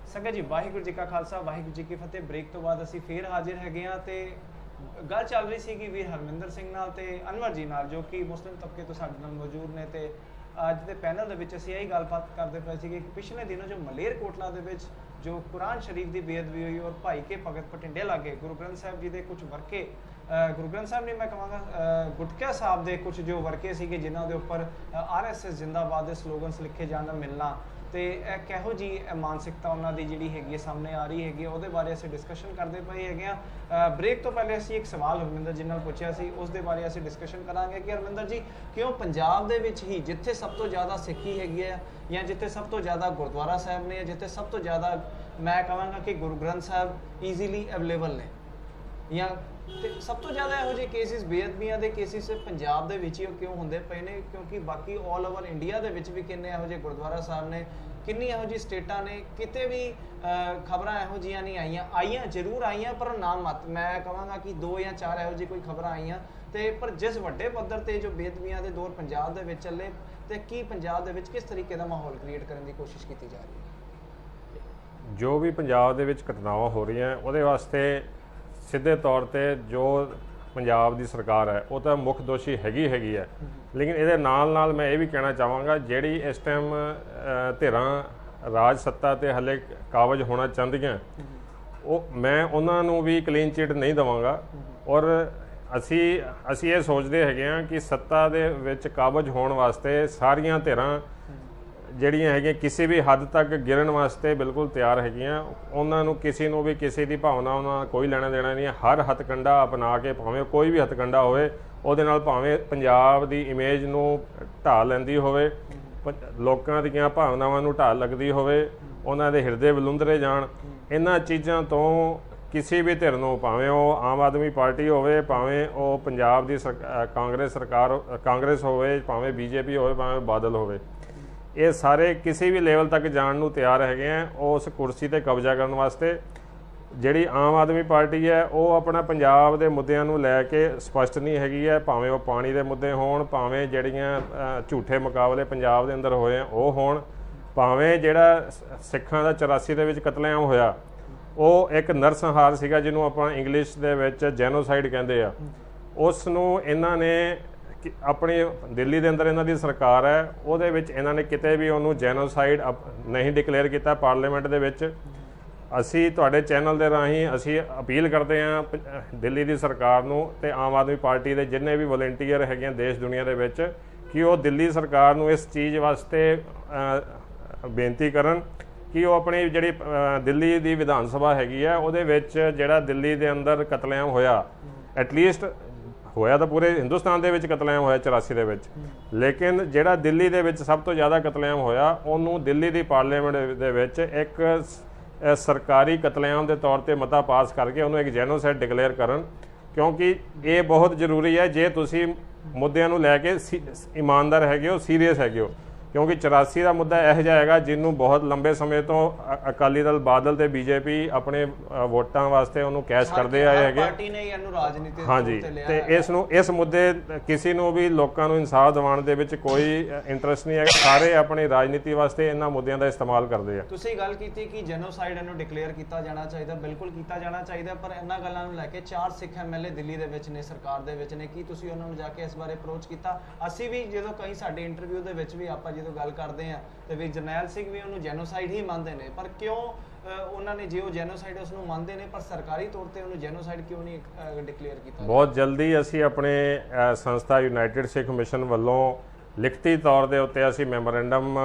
ਸੰਗਤ ਜੀ, ਵਾਹਿਗੁਰੂ ਜੀ ਕਾ ਖਾਲਸਾ, ਵਾਹਿਗੁਰੂ ਜੀ ਕੀ ਫਤਿਹ। ਬ੍ਰੇਕ ਤੋਂ ਬਾਅਦ ਅਸੀਂ ਫੇਰ ਹਾਜ਼ਰ ਹੈਗੇ ਹਾਂ ਤੇ ਗੱਲ ਚੱਲ ਰਹੀ ਸੀ ਕਿ ਵੀਰ ਹਰਮਿੰਦਰ ਸਿੰਘ ਨਾਲ ਤੇ ਅਨਵਰ ਜੀ ਨਾਲ, ਜੋ ਕਿ ਮੁਸਲਿਮ ਤਬਕੇ ਤੋਂ ਸਾਡੇ ਨਾਲ ਮੌਜੂਦ ਨੇ, ਤੇ ਅੱਜ ਦੇ ਪੈਨਲ ਦੇ ਵਿੱਚ ਅਸੀਂ ਇਹੀ ਗੱਲਬਾਤ ਕਰਦੇ ਪਏ ਸੀਗੇ ਕਿ ਪਿਛਲੇ ਦਿਨੋਂ ਜੋ ਮਲੇਰਕੋਟਲਾ ਦੇ ਵਿੱਚ ਜੋ ਕੁਰਾਨ ਸ਼ਰੀਫ ਦੀ ਬੇਅਦਬੀ ਹੋਈ ਔਰ ਭਾਈ ਕੇ ਭਗਤ ਪਟਿੰਡੇ ਲਾਗੇ ਗੁਰੂ ਗ੍ਰੰਥ ਸਾਹਿਬ ਜੀ ਦੇ ਕੁਝ ਵਰਕੇ, ਗੁਰੂ ਗ੍ਰੰਥ ਸਾਹਿਬ ਨੇ ਮੈਂ ਕਹਾਂਗਾ ਗੁਟਕਾ ਸਾਹਿਬ ਦੇ ਕੁਝ ਜੋ ਵਰਕੇ ਸੀਗੇ ਜਿਨ੍ਹਾਂ ਦੇ ਉੱਪਰ RSS ਜਿੰਦਾਬਾਦ ਦੇ ਸਲੋਗਨਸ ਲਿਖੇ ਜਾਣ ਦਾ ਮਿਲਣਾ, ਤੇ ਇਹ ਕਿਹੋ ਜੀ ਮਾਨਸਿਕਤਾ ਉਹਨਾਂ ਦੀ ਜਿਹੜੀ ਹੈਗੀ ਸਾਹਮਣੇ ਆ ਰਹੀ ਹੈਗੀ, ਉਹਦੇ ਬਾਰੇ ਅਸੀਂ ਡਿਸਕਸ਼ਨ ਕਰਦੇ ਪਏ ਹੈਗੇ ਆ। ਬ੍ਰੇਕ ਤੋਂ ਪਹਿਲੇ ਅਸੀਂ ਇੱਕ ਸਵਾਲ ਹਰਮਿੰਦਰ ਜੀ ਨਾਲ ਪੁੱਛਿਆ ਸੀ, ਉਸ ਦੇ ਬਾਰੇ ਅਸੀਂ ਡਿਸਕਸ਼ਨ ਕਰਾਂਗੇ ਕਿ ਹਰਮਿੰਦਰ ਜੀ ਕਿਉਂ ਪੰਜਾਬ ਦੇ ਵਿੱਚ ਹੀ ਜਿੱਥੇ ਸਭ ਤੋਂ ਜ਼ਿਆਦਾ ਸਿੱਖੀ ਹੈਗੀ ਹੈ, ਜਾਂ ਜਿੱਥੇ ਸਭ ਤੋਂ ਜ਼ਿਆਦਾ ਗੁਰਦੁਆਰਾ ਸਾਹਿਬ ਨੇ, ਜਿੱਥੇ ਸਭ ਤੋਂ ਜ਼ਿਆਦਾ ਮੈਂ ਕਹਾਂਗਾ ਕਿ ਗੁਰੂ ਗ੍ਰੰਥ ਸਾਹਿਬ ਈਜ਼ੀਲੀ ਅਵੇਲੇਬਲ ਨੇ, ਜਾਂ ਤੇ ਸਭ ਤੋਂ ਜ਼ਿਆਦਾ ਇਹੋ ਜਿਹੇ ਕੇਸਿਸ ਬੇਅਦਬੀਆਂ ਦੇ ਕੇਸਿਸ ਪੰਜਾਬ ਦੇ ਵਿੱਚ ਹੀ ਕਿਉਂ ਹੁੰਦੇ ਪਏ ਨੇ? ਕਿਉਂਕਿ ਬਾਕੀ ਆਲ ਓਵਰ ਇੰਡੀਆ ਦੇ ਵਿੱਚ ਵੀ ਕਿੰਨੇ ਇਹੋ ਜਿਹੇ ਗੁਰਦੁਆਰਾ ਸਾਹਿਬ ਨੇ, ਕਿੰਨੀ ਇਹੋ ਜਿਹੀ ਸਟੇਟਾਂ ਨੇ, ਕਿਤੇ ਵੀ ਖਬਰਾਂ ਇਹੋ ਜਿਹੀਆਂ ਨਹੀਂ ਆਈਆਂ ਜ਼ਰੂਰ ਆਈਆਂ ਪਰ ਨਾ ਮਤ, ਮੈਂ ਕਹਾਂਗਾ ਕਿ 2 ਜਾਂ 4 ਇਹੋ ਜਿਹੀ ਕੋਈ ਖਬਰਾਂ ਆਈਆਂ, ਤੇ ਪਰ ਜਿਸ ਵੱਡੇ ਪੱਧਰ ਤੇ ਜੋ ਬੇਅਦਬੀਆਂ ਦੇ ਦੌਰ ਪੰਜਾਬ ਦੇ ਵਿੱਚ ਚੱਲੇ, ਤੇ ਕੀ ਪੰਜਾਬ ਦੇ ਵਿੱਚ ਕਿਸ ਤਰੀਕੇ ਦਾ ਮਾਹੌਲ ਕ੍ਰੀਏਟ ਕਰਨ ਦੀ ਕੋਸ਼ਿਸ਼ ਕੀਤੀ ਜਾ ਰਹੀ ਹੈ? ਜੋ ਵੀ ਪੰਜਾਬ ਦੇ ਵਿੱਚ ਘਟਨਾਵਾਂ ਹੋ ਰਹੀਆਂ ਉਹਦੇ ਵਾਸਤੇ ਸਿੱਧੇ ਤੌਰ ਤੇ ਜੋ ਪੰਜਾਬ ਦੀ ਸਰਕਾਰ ਹੈ ਉਹ ਤਾਂ ਮੁੱਖ ਦੋਸ਼ੀ ਹੈਗੀ ਹੈ, ਲੇਕਿਨ ਇਹਦੇ ਨਾਲ ਮੈਂ ਇਹ ਵੀ ਕਹਿਣਾ ਚਾਹਾਂਗਾ ਜਿਹੜੀ ਇਸ ਟਾਈਮ ਧਿਰਾਂ ਰਾਜ ਸੱਤਾ ਤੇ ਹਲੇ ਕਾਬਜ ਹੋਣਾ ਚਾਹੁੰਦੀਆਂ, ਮੈਂ ਉਹਨਾਂ ਨੂੰ ਵੀ ਕਲੀਨ ਚਿੱਟ ਨਹੀਂ ਦੇਵਾਂਗਾ। ਔਰ ਅਸੀਂ ਇਹ ਸੋਚਦੇ ਹੈਗੇ ਹਾਂ ਕਿ ਸੱਤਾ ਦੇ ਵਿੱਚ ਕਾਬਜ ਹੋਣ ਵਾਸਤੇ ਸਾਰੀਆਂ ਧਿਰਾਂ ਜਿਹੜੀਆਂ ਹੈਗੀਆਂ ਕਿਸੇ ਵੀ ਹੱਦ ਤੱਕ ਗਿਰਨ ਵਾਸਤੇ ਬਿਲਕੁਲ ਤਿਆਰ ਹੈਗੀਆਂ। ਉਹਨਾਂ ਨੂੰ ਕਿਸੇ ਨੂੰ ਵੀ ਕਿਸੇ ਦੀ ਭਾਵਨਾ ਨਾਲ ਕੋਈ ਲੈਣਾ ਦੇਣਾ ਨਹੀਂ ਹੈ। ਹਰ ਹੱਥਕੰਡਾ ਅਪਣਾ ਕੇ, ਭਾਵੇਂ ਕੋਈ ਵੀ ਹੱਥਕੰਡਾ ਹੋਵੇ, ਉਹਦੇ ਨਾਲ ਭਾਵੇਂ ਪੰਜਾਬ ਦੀ ਇਮੇਜ ਨੂੰ ਢਾਹ ਲੈਂਦੀ ਹੋਵੇ, ਲੋਕਾਂ ਦੀਆਂ ਭਾਵਨਾਵਾਂ ਨੂੰ ਢਾਹ ਲੱਗਦੀ ਹੋਵੇ, ਉਹਨਾਂ ਦੇ ਹਿਰਦੇ ਵਿਲੁੰਦਰੇ ਜਾਣ, ਇਹਨਾਂ ਚੀਜ਼ਾਂ ਤੋਂ ਕਿਸੇ ਵੀ ਧਿਰ ਨੂੰ, ਭਾਵੇਂ ਉਹ ਆਮ ਆਦਮੀ ਪਾਰਟੀ ਹੋਵੇ, ਭਾਵੇਂ ਉਹ ਪੰਜਾਬ ਦੀ ਕਾਂਗਰਸ ਹੋਵੇ, ਭਾਵੇਂ BJP ਹੋਵੇ, ਭਾਵੇਂ ਬਾਦਲ ਹੋਵੇ, ਇਹ ਸਾਰੇ ਕਿਸੇ ਵੀ ਲੈਵਲ ਤੱਕ ਜਾਣ ਨੂੰ ਤਿਆਰ ਹੈਗੇ ਆ ਉਸ ਕੁਰਸੀ ਤੇ ਕਬਜ਼ਾ ਕਰਨ ਵਾਸਤੇ। ਜਿਹੜੀ ਆਮ ਆਦਮੀ ਪਾਰਟੀ ਹੈ ਉਹ ਆਪਣਾ ਪੰਜਾਬ ਦੇ ਮੁੱਦਿਆਂ ਨੂੰ ਲੈ ਕੇ ਸਪਸ਼ਟ ਨਹੀਂ ਹੈਗੀ ਹੈ, ਭਾਵੇਂ ਉਹ ਪਾਣੀ ਦੇ ਮੁੱਦੇ ਹੋਣ, ਭਾਵੇਂ ਜਿਹੜੀਆਂ ਝੂਠੇ ਮੁਕਾਬਲੇ ਪੰਜਾਬ ਦੇ ਅੰਦਰ ਹੋਏ ਆ ਉਹ ਹੋਣ, ਭਾਵੇਂ ਜਿਹੜਾ ਸਿੱਖਾਂ ਦਾ 84 ਦੇ ਵਿੱਚ ਕਤਲੇਆਮ ਹੋਇਆ ਉਹ ਇੱਕ ਨਰਸੰਹਾਰ ਸੀਗਾ ਜਿਹਨੂੰ ਆਪਾਂ ਇੰਗਲਿਸ਼ ਦੇ ਵਿੱਚ ਜੈਨੋਸਾਈਡ ਕਹਿੰਦੇ ਆ, ਉਸ ਨੂੰ ਇਹਨਾਂ ਨੇ ਆਪਣੀ ਦਿੱਲੀ ਦੇ ਅੰਦਰ ਇਹਨਾਂ ਦੀ ਸਰਕਾਰ ਹੈ, ਉਹਦੇ ਵਿੱਚ ਇਹਨਾਂ ਨੇ ਕਿਤੇ ਵੀ ਉਹਨੂੰ ਜੈਨੋਸਾਈਡ ਨਹੀਂ ਡਿਕਲੇਅਰ ਕੀਤਾ ਪਾਰਲੀਮੈਂਟ ਦੇ ਵਿੱਚ। ਅਸੀਂ ਤੁਹਾਡੇ ਚੈਨਲ ਦੇ ਰਾਹੀਂ ਅਸੀਂ ਅਪੀਲ ਕਰਦੇ ਹਾਂ ਦਿੱਲੀ ਦੀ ਸਰਕਾਰ ਨੂੰ ਤੇ ਆਮ ਆਦਮੀ ਪਾਰਟੀ ਦੇ ਜਿੰਨੇ ਵੀ ਵਲੰਟੀਅਰ ਹੈਗੇ ਦੇਸ਼ ਦੁਨੀਆ ਦੇ ਵਿੱਚ ਕਿ ਉਹ ਦਿੱਲੀ ਸਰਕਾਰ ਨੂੰ ਇਸ ਚੀਜ਼ ਵਾਸਤੇ ਬੇਨਤੀ ਕਰਨ ਕਿ ਉਹ ਆਪਣੀ ਜਿਹੜੀ ਦਿੱਲੀ ਦੀ ਵਿਧਾਨ ਸਭਾ ਹੈਗੀ ਹੈ ਉਹਦੇ ਵਿੱਚ ਜਿਹੜਾ ਦਿੱਲੀ ਦੇ ਅੰਦਰ ਕਤਲੇਆਮ ਹੋਇਆ, ਐਟਲੀਸਟ ਹੋਇਆ ਤਾਂ ਪੂਰੇ ਹਿੰਦੁਸਤਾਨ ਦੇ ਵਿੱਚ ਕਤਲੇਆਮ ਹੋਇਆ 84 ਦੇ ਵਿੱਚ, ਲੇਕਿਨ ਜਿਹੜਾ ਦਿੱਲੀ ਦੇ ਵਿੱਚ ਸਭ ਤੋਂ ਜ਼ਿਆਦਾ ਕਤਲੇਆਮ ਹੋਇਆ ਉਹਨੂੰ ਦਿੱਲੀ ਦੀ ਪਾਰਲੀਮੈਂਟ ਦੇ ਵਿੱਚ ਇੱਕ ਸਰਕਾਰੀ ਕਤਲੇਆਮ ਦੇ ਤੌਰ ਤੇ ਮਤਾ ਪਾਸ ਕਰਕੇ ਉਹਨੂੰ ਇੱਕ ਜੈਨੋਸਾਈਡ ਡਿਕਲੇਅਰ ਕਰਨ, ਕਿਉਂਕਿ ਇਹ ਬਹੁਤ ਜ਼ਰੂਰੀ ਹੈ ਜੇ ਤੁਸੀਂ ਮੁੱਦਿਆਂ ਨੂੰ ਲੈ ਕੇ ਇਮਾਨਦਾਰ ਹੈਗੇ ਹੋ, ਸੀਰੀਅਸ ਹੈਗੇ ਹੋ, ਕਿਉਂਕਿ 84 ਦਾ ਮੁੱਦਾ ਇਹੋ ਜਿਹਾ ਹੈਗਾ ਜਿਹਨੂੰ ਬਹੁਤ ਲੰਬੇ ਸਮੇਂ ਤੋਂ ਅਕਾਲੀ ਦਲ, ਬਾਦਲ ਤੇ ਬੀਜੇਪੀ ਆਪਣੇ ਵੋਟਾਂ ਵਾਸਤੇ ਉਹਨੂੰ ਕੈਸ਼ ਕਰਦੇ ਆਏ ਹੈਗੇ। ਪਾਰਟੀ ਨੇ ਇਹਨੂੰ ਰਾਜਨੀਤੀ ਹਾਂਜੀ, ਤੇ ਇਸ ਮੁੱਦੇ ਕਿਸੇ ਨੂੰ ਵੀ ਲੋਕਾਂ ਨੂੰ ਇਨਸਾਫ ਦਿਵਾਉਣ ਦੇ ਵਿੱਚ ਕੋਈ ਇੰਟਰਸਟ ਨਹੀਂ ਹੈਗਾ, ਸਾਰੇ ਆਪਣੀ ਰਾਜਨੀਤੀ ਵਾਸਤੇ ਇਹਨਾਂ ਮੁੱਦਿਆਂ ਦਾ ਇਸਤੇਮਾਲ ਕਰਦੇ ਆ। ਤੁਸੀਂ ਗੱਲ ਕੀਤੀ ਕਿ ਜੈਨੋਸਾਈਡ ਇਹਨੂੰ ਡਿਕਲੇਅਰ ਕੀਤਾ ਜਾਣਾ ਚਾਹੀਦਾ, ਬਿਲਕੁਲ ਕੀਤਾ ਜਾਣਾ ਚਾਹੀਦਾ, ਪਰ ਇਹਨਾਂ ਗੱਲਾਂ ਨੂੰ ਲੈ ਕੇ 4 ਸਿੱਖ ਐਮਐਲਏ ਦਿੱਲੀ ਦੇ ਵਿੱਚ ਨੇ, ਸਰਕਾਰ ਦੇ ਵਿੱਚ ਨੇ, ਕੀ ਤੁਸੀਂ ਉਹਨਾਂ ਨੂੰ ਜਾ ਕੇ ਇਸ ਬਾਰੇ ਅਪਰੋਚ ਕੀਤਾ? ਅਸੀਂ ਵੀ ਜਦੋਂ ਕਈ ਸਾਡੇ ਇੰਟਰਵਿਊ ਦੇ ਵਿੱਚ ਵੀ ਆਪਾਂ ਜਦੋਂ ਗੱਲ ਕਰਦੇ ਆ ਤੇ ਵੀ ਜਰਨੈਲ ਸਿੰਘ ਵੀ ਉਹਨੂੰ ਜੈਨੋਸਾਈਡ ਹੀ ਮੰਨਦੇ ਨੇ, ਪਰ ਕਿਉਂ ਉਹਨਾਂ ਨੇ ਜੇ ਉਹ ਜੈਨੋਸਾਈਡ ਉਸ ਨੂੰ ਮੰਨਦੇ ਨੇ ਪਰ ਸਰਕਾਰੀ ਤੌਰ ਤੇ ਉਹਨੂੰ ਜੈਨੋਸਾਈਡ ਕਿਉਂ ਨਹੀਂ ਡਿਕਲੇਅਰ ਕੀਤਾ? ਬਹੁਤ ਜਲਦੀ ਅਸੀਂ ਆਪਣੇ ਸੰਸਥਾ ਯੂਨਾਈਟਿਡ ਸਿੱਖ ਮਿਸ਼ਨ ਵੱਲੋਂ ਲਿਖਤੀ ਤੌਰ ਦੇ ਉੱਤੇ ਅਸੀਂ ਮੈਮੋਰੈਂਡਮ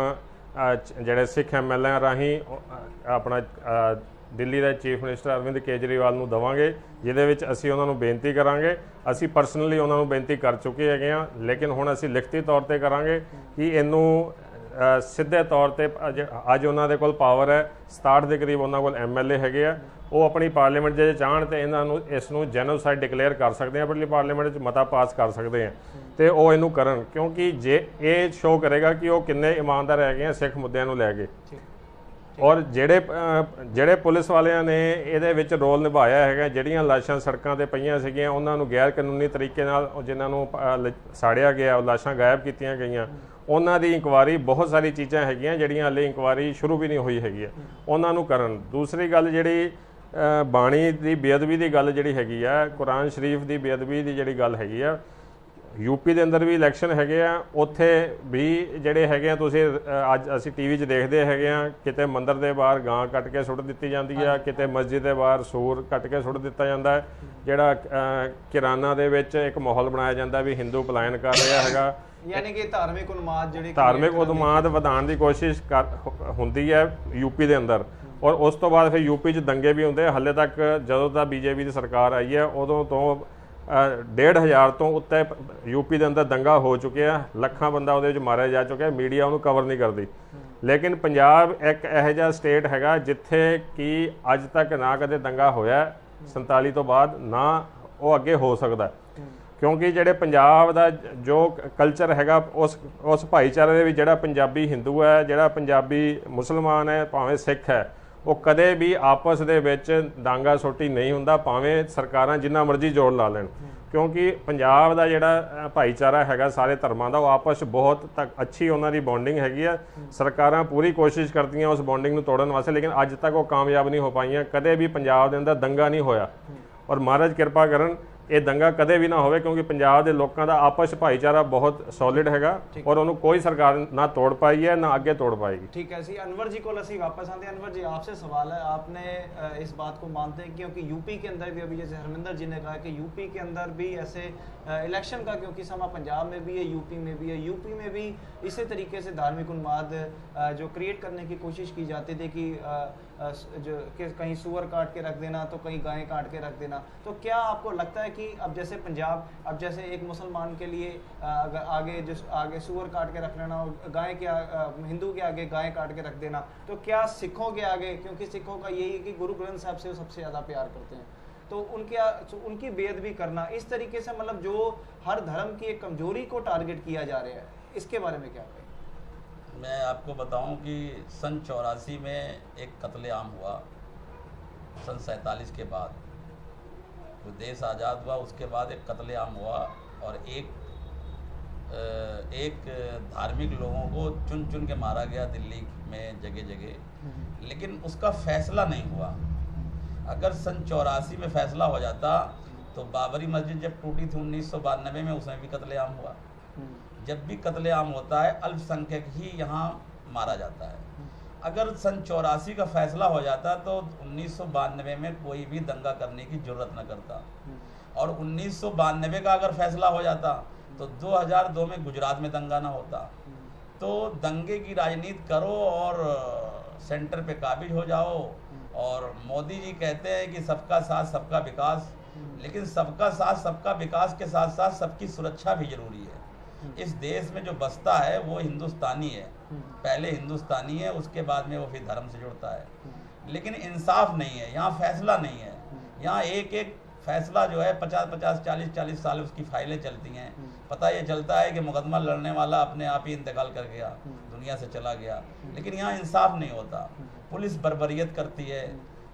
ਜਿਹੜੇ ਸਿੱਖ ਐਮਐਲਏ ਰਾਹੀਂ ਆਪਣਾ ਦਿੱਲੀ ਦੇ ਚੀਫ ਮਿਨਿਸਟਰ ਅਰਵਿੰਦ ਕੇਜਰੀਵਾਲ ਨੂੰ ਦੇਵਾਂਗੇ, ਜਿਹਦੇ ਵਿੱਚ ਅਸੀਂ ਉਹਨਾਂ ਨੂੰ ਬੇਨਤੀ ਕਰਾਂਗੇ। ਅਸੀਂ ਪਰਸਨਲੀ ਉਹਨਾਂ ਨੂੰ ਬੇਨਤੀ ਕਰ ਚੁੱਕੇ ਹੈਗੇ ਹਾਂ, ਲੇਕਿਨ ਹੁਣ ਅਸੀਂ ਲਿਖਤੀ ਤੌਰ ਤੇ ਕਰਾਂਗੇ ਕਿ ਇਹਨੂੰ ਸਿੱਧੇ ਤੌਰ ਤੇ ਅੱਜ ਉਹਨਾਂ ਦੇ ਕੋਲ ਪਾਵਰ ਹੈ, 67 ਦੇ ਕਰੀਬ ਉਹਨਾਂ ਕੋਲ ਐਮਐਲਏ ਹੈਗੇ ਆ, ਉਹ ਆਪਣੀ ਪਾਰਲੀਮੈਂਟ ਜੇ ਚਾਹਣ ਤੇ ਇਹਨਾਂ ਨੂੰ ਇਸ ਨੂੰ ਜੈਨੋਸਾਈਡ ਡਿਕਲੇਅਰ ਕਰ ਸਕਦੇ ਆ, ਆਪਣੀ ਪਾਰਲੀਮੈਂਟ 'ਚ ਮਤਾ ਪਾਸ ਕਰ ਸਕਦੇ ਆ ਤੇ ਉਹ ਇਹਨੂੰ ਕਰਨ, ਕਿਉਂਕਿ ਜੇ ਇਹ ਸ਼ੋਅ ਕਰੇਗਾ ਕਿ ਉਹ ਕਿੰਨੇ ਇਮਾਨਦਾਰ ਹੈਗੇ ਆ ਸਿੱਖ ਮੁੱਦਿਆਂ ਨੂੰ ਲੈ ਕੇ। ਔਰ ਜਿਹੜੇ ਪੁਲਿਸ ਵਾਲਿਆਂ ਨੇ ਇਹਦੇ ਵਿੱਚ ਰੋਲ ਨਿਭਾਇਆ ਹੈਗਾ, ਜਿਹੜੀਆਂ ਲਾਸ਼ਾਂ ਸੜਕਾਂ ਤੇ ਪਈਆਂ ਸੀਗੀਆਂ ਉਹਨਾਂ ਨੂੰ ਗੈਰ ਕਾਨੂੰਨੀ ਤਰੀਕੇ ਨਾਲ ਜਿਨ੍ਹਾਂ ਨੂੰ ਸਾੜਿਆ ਗਿਆ, ਉਹ ਲਾਸ਼ਾਂ ਗਾਇਬ ਕੀਤੀਆਂ ਗਈਆਂ, ਉਹਨਾਂ ਦੀ ਇਨਕੁਆਇਰੀ, ਬਹੁਤ ਸਾਰੀ ਚੀਜ਼ਾਂ ਹੈਗੀਆਂ ਜਿਹੜੀਆਂ ਹਾਲੇ ਇਨਕੁਆਇਰੀ ਸ਼ੁਰੂ ਵੀ ਨਹੀਂ ਹੋਈ ਹੈਗੀ ਆ, ਉਹਨਾਂ ਨੂੰ ਕਰਨ। ਦੂਸਰੀ ਗੱਲ ਜਿਹੜੀ ਬਾਣੀ ਦੀ ਬੇਅਦਬੀ ਦੀ ਗੱਲ ਜਿਹੜੀ ਹੈਗੀ ਆ, ਕੁਰਾਨ ਸ਼ਰੀਫ ਦੀ ਬੇਅਦਬੀ ਦੀ ਜਿਹੜੀ ਗੱਲ ਹੈਗੀ ਆ, ਯੂਪੀ ਦੇ ਅੰਦਰ ਵੀ ਇਲੈਕਸ਼ਨ ਹੈਗੇ ਆ, ਉੱਥੇ ਵੀ ਜਿਹੜੇ ਹੈਗੇ ਆ ਤੁਸੀਂ ਅੱਜ ਅਸੀਂ ਟੀਵੀ 'ਚ ਦੇਖਦੇ ਹੈਗੇ ਆ, ਕਿਤੇ ਮੰਦਿਰ ਦੇ ਬਾਹਰ ਗਾਂ ਕੱਟ ਕੇ ਸੁੱਟ ਦਿੱਤੀ ਜਾਂਦੀ ਆ, ਕਿਤੇ ਮਸਜਿਦ ਦੇ ਬਾਹਰ ਸੂਰ ਕੱਟ ਕੇ ਸੁੱਟ ਦਿੱਤਾ ਜਾਂਦਾ ਹੈ, ਜਿਹੜਾ ਕਿਰਾਨਾ ਦੇ ਵਿੱਚ ਇੱਕ ਮਾਹੌਲ ਬਣਾਇਆ ਜਾਂਦਾ ਵੀ ਹਿੰਦੂ ਪਲਾਇਨ ਕਰ ਰਿਹਾ ਹੈਗਾ, ਯਾਨੀ ਕਿ ਧਾਰਮਿਕ ਉਨਮਾਦ ਵਧਾਉਣ ਦੀ ਕੋਸ਼ਿਸ਼ ਹੁੰਦੀ ਹੈ ਯੂਪੀ ਦੇ ਅੰਦਰ। ਔਰ ਉਸ ਤੋਂ ਬਾਅਦ ਫਿਰ ਯੂਪੀ 'ਚ ਦੰਗੇ ਵੀ ਹੁੰਦੇ। ਹਾਲੇ ਤੱਕ ਜਦੋਂ ਦਾ ਬੀਜੇਪੀ ਦੀ ਸਰਕਾਰ ਆਈ ਹੈ ਉਦੋਂ ਤੋਂ 1,500 ਤੋਂ ਉੱਤੇ ਯੂਪੀ ਦੇ ਅੰਦਰ ਦੰਗਾ ਹੋ ਚੁੱਕਿਆ, ਲੱਖਾਂ ਬੰਦਾ ਉਹਦੇ ਵਿੱਚ ਮਾਰਿਆ ਜਾ ਚੁੱਕਿਆ, ਮੀਡੀਆ ਉਹਨੂੰ ਕਵਰ ਨਹੀਂ ਕਰਦੀ। ਲੇਕਿਨ ਪੰਜਾਬ ਇੱਕ ਇਹੋ ਜਿਹਾ ਸਟੇਟ ਹੈਗਾ ਜਿੱਥੇ ਕਿ ਅੱਜ ਤੱਕ ਨਾ ਕਦੇ ਦੰਗਾ ਹੋਇਆ 47 ਤੋਂ ਬਾਅਦ, ਨਾ ਉਹ ਅੱਗੇ ਹੋ ਸਕਦਾ, ਕਿਉਂਕਿ ਜਿਹੜੇ ਪੰਜਾਬ ਦਾ ਜੋ ਕਲਚਰ ਹੈਗਾ ਉਸ ਭਾਈਚਾਰੇ ਦੇ ਵਿੱਚ ਜਿਹੜਾ ਪੰਜਾਬੀ ਹਿੰਦੂ ਹੈ, ਜਿਹੜਾ ਪੰਜਾਬੀ ਮੁਸਲਮਾਨ ਹੈ, ਭਾਵੇਂ ਸਿੱਖ ਹੈ, ਉਹ ਕਦੇ ਵੀ ਆਪਸ ਦੇ ਵਿੱਚ ਡਾਂਗਾ ਸੋਟੀ ਨਹੀਂ ਹੁੰਦਾ, ਭਾਵੇਂ ਸਰਕਾਰਾਂ ਜਿੰਨਾ ਮਰਜ਼ੀ ਜ਼ੋਰ ਲਾ ਲੈਣ, ਕਿਉਂਕਿ ਪੰਜਾਬ ਦਾ ਜਿਹੜਾ ਭਾਈਚਾਰਾ ਹੈਗਾ ਸਾਰੇ ਧਰਮਾਂ ਦਾ, ਉਹ ਆਪਸ ਬਹੁਤ ਤੱਕ ਅੱਛੀ ਉਹਨਾਂ ਦੀ ਬੌਂਡਿੰਗ ਹੈਗੀ ਆ। ਸਰਕਾਰਾਂ ਪੂਰੀ ਕੋਸ਼ਿਸ਼ ਕਰਦੀਆਂ ਉਸ ਬੌਂਡਿੰਗ ਨੂੰ ਤੋੜਨ ਵਾਸਤੇ, ਲੇਕਿਨ ਅੱਜ ਤੱਕ ਉਹ ਕਾਮਯਾਬ ਨਹੀਂ ਹੋ ਪਾਈਆਂ। ਕਦੇ ਵੀ ਪੰਜਾਬ ਦੇ ਅੰਦਰ ਦੰਗਾ ਨਹੀਂ ਹੋਇਆ, ਔਰ ਮਹਾਰਾਜ ਕਿਰਪਾ ਕਰਨ ਇਹ ਦੰਗਾ ਕਦੇ ਵੀ ਨਾ ਹੋਵੇ, ਕਿਉਂਕਿ ਪੰਜਾਬ ਦੇ ਲੋਕਾਂ ਦਾ ਆਪਸ ਭਾਈਚਾਰਾ ਬਹੁਤ ਸੋਲਿਡ ਹੈਗਾ ਔਰ ਉਹਨੂੰ ਕੋਈ ਸਰਕਾਰ ਨਾ ਤੋੜ ਪਾਈ है ना आगे तोड़ पाएगी। ठीक है जी, अनवर जी को असी वापस आते हैं। अनवर जी, आपसे सवाल है, आपने इस बात को मानते हैं क्योंकि यूपी के अंदर भी अभी जैसे हरमिंदर जी ने कहा कि यूपी के अंदर भी ऐसे इलेक्शन का क्योंकि समा पंजाब में भी है, यूपी में भी है, यूपी में भी इसी तरीके से धार्मिक उन्माद जो क्रिएट करने की कोशिश की जाती थी कि जो कि कहीं सूअर काट के रख देना तो कहीं गायें काट के रख देना, तो क्या आपको लगता है कि अब जैसे पंजाब, अब जैसे एक मुसलमान के लिए अगर आगे सूअर काट के रख लेना और गाय के हिंदू के आगे गाय काट के रख देना, तो क्या सिखों के आगे, क्योंकि सिखों का यही है कि गुरु ग्रंथ साहब से वो सबसे ज़्यादा प्यार करते हैं, तो उनकी बेअदबी करना इस तरीके से, मतलब जो हर धर्म की एक कमजोरी को टारगेट किया जा रहा है, इसके बारे में क्या कहें? मैं आपको बताऊं कि सन 84 में एक कत्लेआम हुआ, सन 47 के बाद जो देश आज़ाद हुआ उसके बाद एक कत्लेआम हुआ और एक धार्मिक लोगों को चुन चुन के मारा गया दिल्ली में जगह जगह, लेकिन उसका फैसला नहीं हुआ। अगर सन 84 में फैसला हो जाता तो बाबरी मस्जिद जब टूटी थी 1992 में, उसमें भी कत्लेआम हुआ। जब भी कत्लेआम होता है अल्पसंख्यक ही यहाँ मारा जाता है। अगर सन 84 का फैसला हो जाता तो 1992 में कोई भी दंगा करने की जरूरत न करता, और 1992 का अगर फैसला हो जाता तो 2002 में गुजरात में दंगा ना होता। तो दंगे की राजनीति करो और सेंटर पे काबिज हो जाओ। और मोदी जी कहते हैं कि सबका साथ सबका विकास, लेकिन सबका साथ सबका विकास के साथ साथ सबकी सुरक्षा भी जरूरी है। इस देश में जो बसता है वो हिंदुस्तानी है, पहले हिंदुस्तानी है, उसके बाद में वो फिर धर्म से जुड़ता है। लेकिन इंसाफ नहीं है, यहाँ फैसला नहीं है। यहाँ एक एक फैसला जो है 50-50, 40-40 साल उसकी फाइलें चलती हैं। पता ये चलता है कि मुकदमा लड़ने वाला अपने आप ही इंतकाल कर गया, दुनिया से चला गया। लेकिन यहाँ इंसाफ नहीं होता, पुलिस बर्बरियत करती है,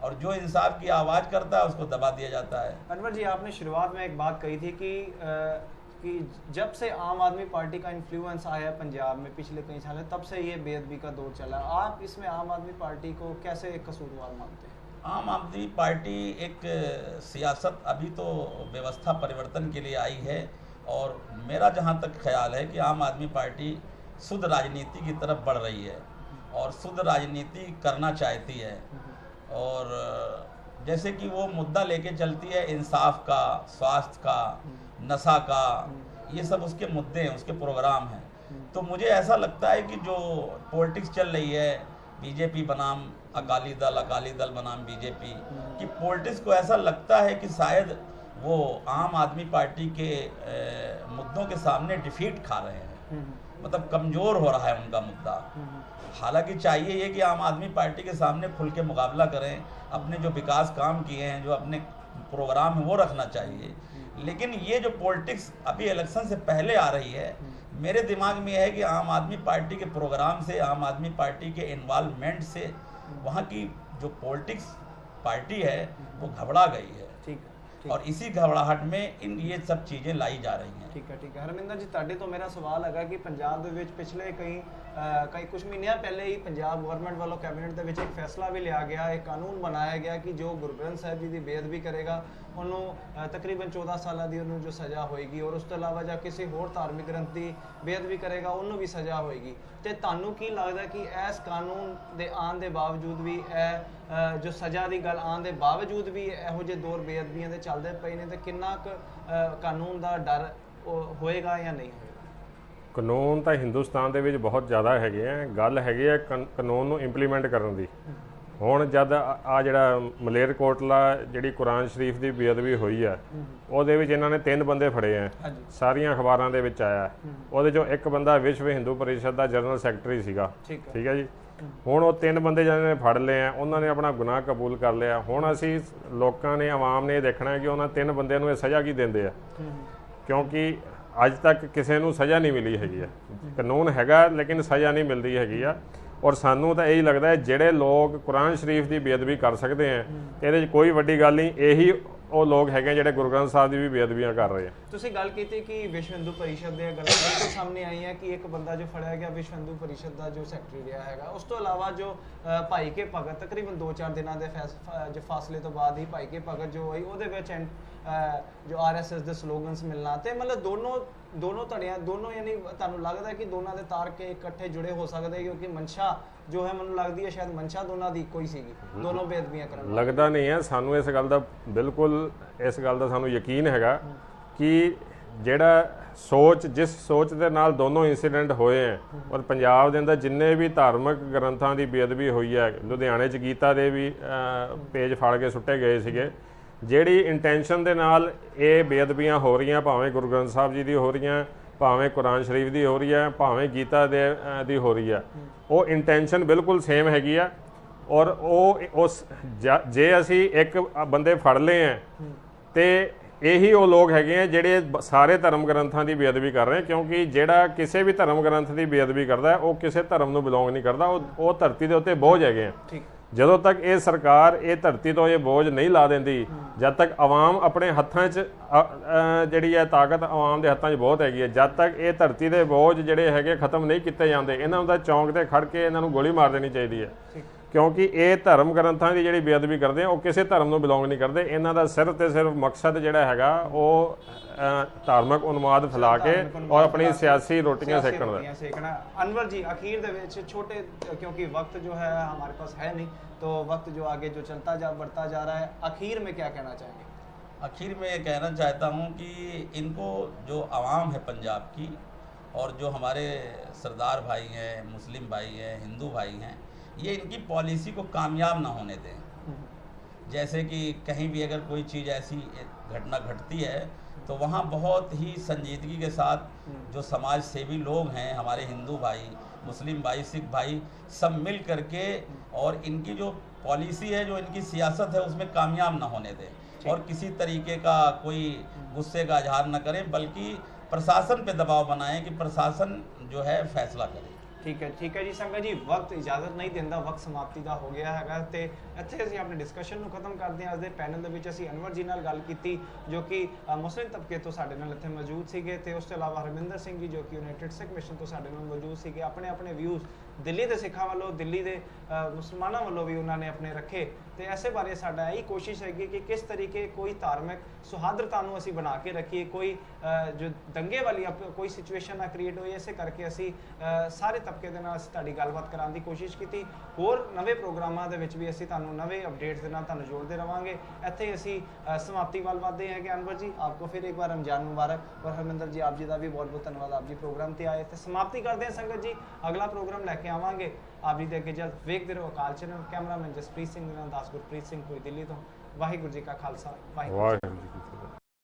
और जो इंसाफ की आवाज़ करता है उसको दबा दिया जाता है। अनवर जी, आपने शुरुआत में एक बात कही थी कि जब से आम आदमी पार्टी का इन्फ्लुएंस आया पंजाब में पिछले कई साल, तब से ये बेअदबी का दौर चला। आप इसमें आम आदमी पार्टी को कैसे कसूरवार मानते हैं? आम आदमी पार्टी एक सियासत, अभी तो व्यवस्था परिवर्तन के लिए आई है, और मेरा जहाँ तक ख्याल है कि आम आदमी पार्टी शुद्ध राजनीति की तरफ बढ़ रही है और शुद्ध राजनीति करना चाहती है। और जैसे कि वो मुद्दा लेके चलती है इंसाफ का, स्वास्थ्य का, नशा का, ये सब उसके मुद्दे हैं, उसके प्रोग्राम हैं। तो मुझे ऐसा लगता है कि जो पॉलिटिक्स चल रही है, बीजेपी बनाम अकाली दल बनाम बीजेपी की पॉलिटिक्स को ऐसा लगता है कि शायद वो आम आदमी पार्टी के मुद्दों के सामने डिफीट खा रहे हैं, मतलब कमज़ोर हो रहा है उनका मुद्दा। हालांकि चाहिए ये कि आम आदमी पार्टी के सामने खुल के मुकाबला करें, अपने जो विकास काम किए हैं, जो अपने प्रोग्राम है वो रखना चाहिए। लेकिन ये जो पॉलिटिक्स अभी इलेक्शन से पहले आ रही है, मेरे दिमाग में है कि आम आदमी पार्टी के प्रोग्राम से, आम आदमी पार्टी के इन्वॉल्वमेंट से वहाँ की जो पॉलिटिक्स पार्टी है वो घबरा गई है। ठीक है। और इसी घबराहट में ये सब चीज़ें लाई जा रही हैं। ठीक है। हरमिंदर जी, ਤੁਹਾਡੇ ਤੋਂ ਮੇਰਾ ਸਵਾਲ ਹੈਗਾ ਕਿ ਪੰਜਾਬ ਦੇ ਵਿੱਚ ਪਿਛਲੇ ਕਈ ਕੁਝ ਮਹੀਨਿਆਂ ਪਹਿਲੇ ਹੀ ਪੰਜਾਬ ਗਵਰਨਮੈਂਟ ਵੱਲੋਂ ਕੈਬਨਿਟ ਦੇ ਵਿੱਚ ਇੱਕ ਫੈਸਲਾ ਵੀ ਲਿਆ ਗਿਆ, ਇੱਕ ਕਾਨੂੰਨ ਬਣਾਇਆ ਗਿਆ ਕਿ ਜੋ ਗੁਰੂ ਗ੍ਰੰਥ ਸਾਹਿਬ ਜੀ ਦੀ ਬੇਅਦਬੀ ਕਰੇਗਾ ਉਹਨੂੰ ਤਕਰੀਬਨ 14 ਸਾਲਾਂ ਦੀ ਉਹਨੂੰ ਜੋ ਸਜ਼ਾ ਹੋਏਗੀ, ਔਰ ਉਸ ਤੋਂ ਇਲਾਵਾ ਜਾਂ ਕਿਸੇ ਹੋਰ ਧਾਰਮਿਕ ਗ੍ਰੰਥ ਦੀ ਬੇਅਦਬੀ ਕਰੇਗਾ ਉਹਨੂੰ ਵੀ ਸਜ਼ਾ ਹੋਏਗੀ। ਤੇ ਤੁਹਾਨੂੰ ਕੀ ਲੱਗਦਾ ਕਿ ਇਸ ਕਾਨੂੰਨ ਦੇ ਆਉਣ ਦੇ ਬਾਵਜੂਦ ਵੀ ਇਹ ਜੋ ਸਜ਼ਾ ਦੀ ਗੱਲ ਆਉਣ ਦੇ ਬਾਵਜੂਦ ਵੀ ਇਹੋ ਜਿਹੇ ਦੌਰ ਬੇਅਦਬੀਆਂ ਦੇ ਚੱਲਦੇ ਪਏ ਨੇ, ਤੇ ਕਿੰਨਾ ਕੁ ਕਾਨੂੰਨ ਦਾ ਡਰ ਹੋਏਗਾ ਜਾਂ ਨਹੀਂ ਹੋਏਗਾ? ਕਾਨੂੰਨ ਤਾਂ ਹਿੰਦੁਸਤਾਨ ਦੇ ਵਿੱਚ ਬਹੁਤ ਜ਼ਿਆਦਾ ਹੈਗੇ ਆ, ਗੱਲ ਹੈਗੀ ਆ ਕਾਨੂੰਨ ਨੂੰ ਇੰਪਲੀਮੈਂਟ ਕਰਨ ਦੀ। ਹੁਣ ਜਦ ਆ ਜਿਹੜਾ ਮਲੇਰਕੋਟਲਾ ਜਿਹੜੀ ਕੁਰਾਨ ਸ਼ਰੀਫ ਦੀ ਬੇਅਦਬੀ ਹੋਈ ਆ, ਉਹਦੇ ਵਿੱਚ ਇਹਨਾਂ ਨੇ 3 ਬੰਦੇ ਫੜੇ ਆ, ਸਾਰੀਆਂ ਅਖਬਾਰਾਂ ਦੇ ਵਿੱਚ ਆਇਆ। ਉਹਦੇ ਚੋਂ ਇੱਕ ਬੰਦਾ ਵਿਸ਼ਵ ਹਿੰਦੂ ਪਰਿਸ਼ਦ ਦਾ ਜਨਰਲ ਸੈਕਟਰੀ ਸੀਗਾ, ਠੀਕ ਹੈ ਜੀ। ਹੁਣ ਉਹ 3 ਬੰਦੇ ਜਿਹਨਾਂ ਨੇ ਫੜ ਲਏ ਆ, ਉਹਨਾਂ ਨੇ ਆਪਣਾ ਗੁਨਾਹ ਕਬੂਲ ਕਰ ਲਿਆ। ਹੁਣ ਅਸੀਂ ਲੋਕਾਂ ਨੇ, ਆਵਾਮ ਨੇ ਇਹ ਦੇਖਣਾ ਕਿ ਉਹਨਾਂ 3 ਬੰਦਿਆਂ ਨੂੰ ਇਹ ਸਜ਼ਾ ਕੀ ਦਿੰਦੇ ਆ, ਕਿਉਂਕਿ ਅੱਜ ਤੱਕ ਕਿਸੇ ਨੂੰ ਸਜ਼ਾ ਨਹੀਂ ਮਿਲੀ ਹੈਗੀ ਆ। ਕਾਨੂੰਨ ਹੈਗਾ ਲੇਕਿਨ ਸਜ਼ਾ ਨਹੀਂ ਮਿਲਦੀ ਹੈਗੀ ਆ। ਔਰ ਸਾਨੂੰ ਤਾਂ ਇਹੀ ਲੱਗਦਾ ਹੈ ਜਿਹੜੇ ਲੋਕ ਕੁਰਾਨ ਸ਼ਰੀਫ ਦੀ ਬੇਅਦਬੀ ਕਰ ਸਕਦੇ ਆ, ਇਹਦੇ 'ਚ ਕੋਈ ਵੱਡੀ ਗੱਲ ਨਹੀਂ। ਇਹੀ ਉਹ ਲੋਕ ਹੈਗੇ ਜਿਹੜੇ ਗੁਰੂ ਗ੍ਰੰਥ ਸਾਹਿਬ ਦੀ ਵੀ ਬੇਅਦਬੀਆਂ ਕਰ ਰਹੇ ਆ। ਤੁਸੀਂ ਗੱਲ ਕੀਤੀ ਕਿ ਵਿਸ਼ਵ ਹਿੰਦੂ ਪਰਿਸ਼ਦ ਦੇ ਗੱਲਾਂ ਬਿਲਕੁਲ ਸਾਹਮਣੇ ਆਈਆਂ ਕਿ ਇੱਕ ਬੰਦਾ ਜੋ ਫੜਿਆ ਗਿਆ ਵਿਸ਼ਵ ਹਿੰਦੂ ਪਰਿਸ਼ਦ ਦਾ ਜੋ ਸੈਕਟਰੀ ਰਿਹਾ ਹੈਗਾ। ਉਸ ਤੋਂ ਇਲਾਵਾ ਜੋ ਭਾਈ ਕੇ ਭਗਤ ਤਕਰੀਬਨ 2-4 ਦਿਨਾਂ ਦੇ ਜੋ ਫਾਸਲੇ ਤੋਂ ਬਾਅਦ ਹੀ ਭਾਈ ਕੇ ਭਗਤ ਜੋ ਹੋਈ, ਉਹਦੇ ਵਿੱਚ ਜੋ RSS ਦੇ ਸਲੋਗਨਸ ਮਿਲਣਾ, ਤੇ ਮਤਲਬ ਦੋਨੋਂ ਧੜਿਆਂ, ਦੋਨੋਂ ਯਾਨੀ ਤੁਹਾਨੂੰ ਲੱਗਦਾ ਕਿ ਦੋਨਾਂ ਦੇ ਤਾਰ ਕੇ ਇਕੱਠੇ ਜੁੜੇ ਹੋ ਸਕਦੇ, ਕਿਉਂਕਿ ਮਨਸ਼ਾ ਜੋ ਹੈ ਮੈਨੂੰ ਲੱਗਦੀ ਹੈ ਸ਼ਾਇਦ ਮਨਸ਼ਾ ਦੋਨਾਂ ਦੀ ਇੱਕੋ ਹੀ ਸੀਗੀ, ਦੋਨੋਂ ਬੇਅਦਬੀਆਂ ਕਰਨ। ਲੱਗਦਾ ਨਹੀਂ ਹੈ ਸਾਨੂੰ ਇਸ ਗੱਲ ਦਾ, ਬਿਲਕੁਲ ਇਸ ਗੱਲ ਦਾ ਸਾਨੂੰ ਯਕੀਨ ਹੈਗਾ ਕਿ ਜਿਹੜਾ ਜਿਸ ਸੋਚ ਦੇ ਨਾਲ ਦੋਨੋਂ ਇਨਸੀਡੈਂਟ ਹੋਏ ਹੈ, ਔਰ ਪੰਜਾਬ ਦੇ ਅੰਦਰ ਜਿੰਨੇ ਵੀ ਧਾਰਮਿਕ ਗ੍ਰੰਥਾਂ ਦੀ ਬੇਅਦਬੀ ਹੋਈ ਹੈ, ਲੁਧਿਆਣੇ 'ਚ ਗੀਤਾ ਦੇ ਵੀ ਪੇਜ ਫਾੜ ਕੇ ਸੁੱਟੇ ਗਏ ਸੀਗੇ, ਜਿਹੜੀ ਇੰਟੈਂਸ਼ਨ ਦੇ ਨਾਲ ਇਹ ਬੇਅਦਬੀਆਂ ਹੋ ਰਹੀਆਂ, ਭਾਵੇਂ ਗੁਰੂ ਗ੍ਰੰਥ ਸਾਹਿਬ ਜੀ ਦੀ ਹੋ ਰਹੀਆਂ, ਭਾਵੇਂ ਕੁਰਾਨ ਸ਼ਰੀਫ ਦੀ ਹੋ ਰਹੀ ਹੈ, ਭਾਵੇਂ ਗੀਤਾ ਦੀ ਹੋ ਰਹੀ ਹੈ, ਉਹ ਇੰਟੈਂਸ਼ਨ ਬਿਲਕੁਲ ਸੇਮ ਹੈਗੀ ਆ। ਔਰ ਜੇ ਅਸੀਂ ਇੱਕ ਬੰਦੇ ਫੜ ਲਏ ਹੈ ਤੇ ਇਹੀ ਉਹ ਲੋਕ ਹੈਗੇ ਆ ਜਿਹੜੇ ਸਾਰੇ ਧਰਮ ਗ੍ਰੰਥਾਂ ਦੀ ਬੇਅਦਬੀ ਕਰ ਰਹੇ, ਕਿਉਂਕਿ ਜਿਹੜਾ ਕਿਸੇ ਵੀ ਧਰਮ ਗ੍ਰੰਥ ਦੀ ਬੇਅਦਬੀ ਕਰਦਾ ਉਹ ਕਿਸੇ ਧਰਮ ਨੂੰ ਬਿਲੋਂਗ ਨਹੀਂ ਕਰਦਾ, ਉਹ ਧਰਤੀ ਦੇ ਉੱਤੇ ਬੋਝ ਹੈਗੇ ਆ। ਜਦੋਂ ਤੱਕ ਇਹ ਸਰਕਾਰ ਇਹ ਧਰਤੀ ਤੋਂ ਇਹ ਬੋਝ ਨਹੀਂ ਲਾ ਦਿੰਦੀ, ਜਦ ਤੱਕ ਆਵਾਮ ਆਪਣੇ ਹੱਥਾਂ 'ਚ ਜਿਹੜੀ ਹੈ ਤਾਕਤ ਆਵਾਮ ਦੇ ਹੱਥਾਂ 'ਚ ਬਹੁਤ ਹੈਗੀ ਹੈ, ਜਦ ਤੱਕ ਇਹ ਧਰਤੀ ਦੇ ਬੋਝ ਜਿਹੜੇ ਹੈਗੇ ਖਤਮ ਨਹੀਂ ਕੀਤੇ ਜਾਂਦੇ, ਇਹਨਾਂ ਦਾ ਚੌਂਕ ਤੇ ਖੜ ਕੇ ਇਹਨਾਂ ਨੂੰ ਗੋਲੀ ਮਾਰ ਦੇਣੀ ਚਾਹੀਦੀ ਹੈ। ਕਿਉਂਕਿ ਇਹ ਧਰਮ ਗ੍ਰੰਥਾਂ ਦੀ ਜਿਹੜੀ ਬੇਅਦਬੀ ਕਰਦੇ ਆ ਉਹ ਕਿਸੇ ਧਰਮ ਨੂੰ ਬਿਲੋਂਗ ਨਹੀਂ ਕਰਦੇ। ਇਹਨਾਂ ਦਾ ਸਿਰਫ ਤੇ ਸਿਰਫ ਮਕਸਦ ਜਿਹੜਾ ਹੈਗਾ ਉਹ ਧਾਰਮਿਕ ਉਨਮਾਦ ਫੈਲਾ ਕੇ ਔਰ ਆਪਣੀ ਸਿਆਸੀ ਰੋਟੀਆਂ ਸੇਕਣ ਦਾ। सेकना अनवर जी आखिर दे विच छोटे क्योंकि वक्त जो है हमारे पास है नहीं, तो वक्त जो आगे जो चलता बढ़ता जा रहा है, आखिर में क्या कहना चाहेंगे? आखिर में ये कहना चाहता हूँ कि इनको जो आवाम है पंजाब की और जो हमारे सरदार भाई हैं, मुस्लिम भाई हैं, हिंदू भाई हैं, ये इनकी पॉलिसी को कामयाब ना होने दें। जैसे कि कहीं भी अगर कोई चीज़ ऐसी घटना घटती है तो वहाँ बहुत ही संजीदगी के साथ जो समाज सेवी लोग हैं, हमारे हिंदू भाई, मुस्लिम भाई, सिख भाई, सब मिल करके और इनकी जो पॉलिसी है, जो इनकी सियासत है, उसमें कामयाब ना होने दें और किसी तरीके का कोई गुस्से का इजहार न करें, बल्कि प्रशासन पे दबाव बनाएं कि प्रशासन जो है फैसला करे। ठीक है जी संगत जी, वक्त इजाजत नहीं देंदा, वक्त समाप्ति का हो गया है ते ਇੱਥੇ ਅਸੀਂ ਆਪਣੇ ਡਿਸਕਸ਼ਨ ਨੂੰ ਖਤਮ ਕਰਦੇ ਹਾਂ। ਅੱਜ ਦੇ ਪੈਨਲ ਦੇ ਵਿੱਚ ਅਸੀਂ ਅਨਵਰ ਜੀ ਨਾਲ ਗੱਲ ਕੀਤੀ ਜੋ ਕਿ ਮੁਸਲਿਮ ਤਬਕੇ ਤੋਂ ਸਾਡੇ ਨਾਲ ਇੱਥੇ ਮੌਜੂਦ ਸੀਗੇ, ਤੇ ਉਸ ਤੋਂ ਇਲਾਵਾ ਹਰਮਿੰਦਰ ਸਿੰਘ ਜੀ ਜੋ ਕਿ ਯੂਨਾਈਟਿਡ ਸਿੱਖ ਮਿਸ਼ਨ ਤੋਂ ਸਾਡੇ ਨਾਲ ਮੌਜੂਦ ਸੀਗੇ। ਆਪਣੇ ਆਪਣੇ ਵਿਊਜ਼ ਦਿੱਲੀ ਦੇ ਸਿੱਖਾਂ ਵੱਲੋਂ, ਦਿੱਲੀ ਦੇ ਮੁਸਲਮਾਨਾਂ ਵੱਲੋਂ ਵੀ ਉਹਨਾਂ ਨੇ ਆਪਣੇ ਰੱਖੇ, ਤੇ ਐਸੇ ਬਾਰੇ ਸਾਡਾ ਇਹੀ ਕੋਸ਼ਿਸ਼ ਹੈਗੀ ਕਿ ਕਿਸ ਤਰੀਕੇ ਕੋਈ ਧਾਰਮਿਕ ਸੁਹਾਦਰਤਾ ਨੂੰ ਅਸੀਂ ਬਣਾ ਕੇ ਰੱਖੀਏ, ਕੋਈ ਜੋ ਦੰਗੇ ਵਾਲੀ ਕੋਈ ਸਿਚੁਏਸ਼ਨ ਨਾ ਕ੍ਰੀਏਟ ਹੋਏ। ਇਸੇ ਕਰਕੇ ਅਸੀਂ ਸਾਰੇ ਤਬਕੇ ਦੇ ਨਾਲ ਅਸੀਂ ਤੁਹਾਡੀ ਗੱਲਬਾਤ ਕਰਾਉਣ ਦੀ ਕੋਸ਼ਿਸ਼ ਕੀਤੀ। ਹੋਰ ਨਵੇਂ ਪ੍ਰੋਗਰਾਮਾਂ ਦੇ ਵਿੱਚ ਵੀ ਅਸੀਂ ਤੁਹਾਨੂੰ ਨਵੇਂ ਅਪਡੇਟਸ ਦੇ ਨਾਲ ਤੁਹਾਨੂੰ ਜੋੜਦੇ ਰਵਾਂਗੇ। ਇੱਥੇ ਅਸੀਂ समाप्ति वाल वादे हैं कि अनवर जी आपको फिर एक बार रमजान मुबारक और हरमिंदर जी आप जी का भी बहुत बहुत धन्यवाद, आप जी प्रोग्राम ते आए थे। समाप्ति करते हैं संगत जी, अगला प्रोग्राम लैके आवांगे आप जी दे अगे जल्द। वेखते रहो अकाल चैनल। कैमरामैन जसप्रीत सिंह दास गुरप्रीत सिंह कोई दिल्ली तो। वाहिगुरू जी का खालसा वाहिगुरू।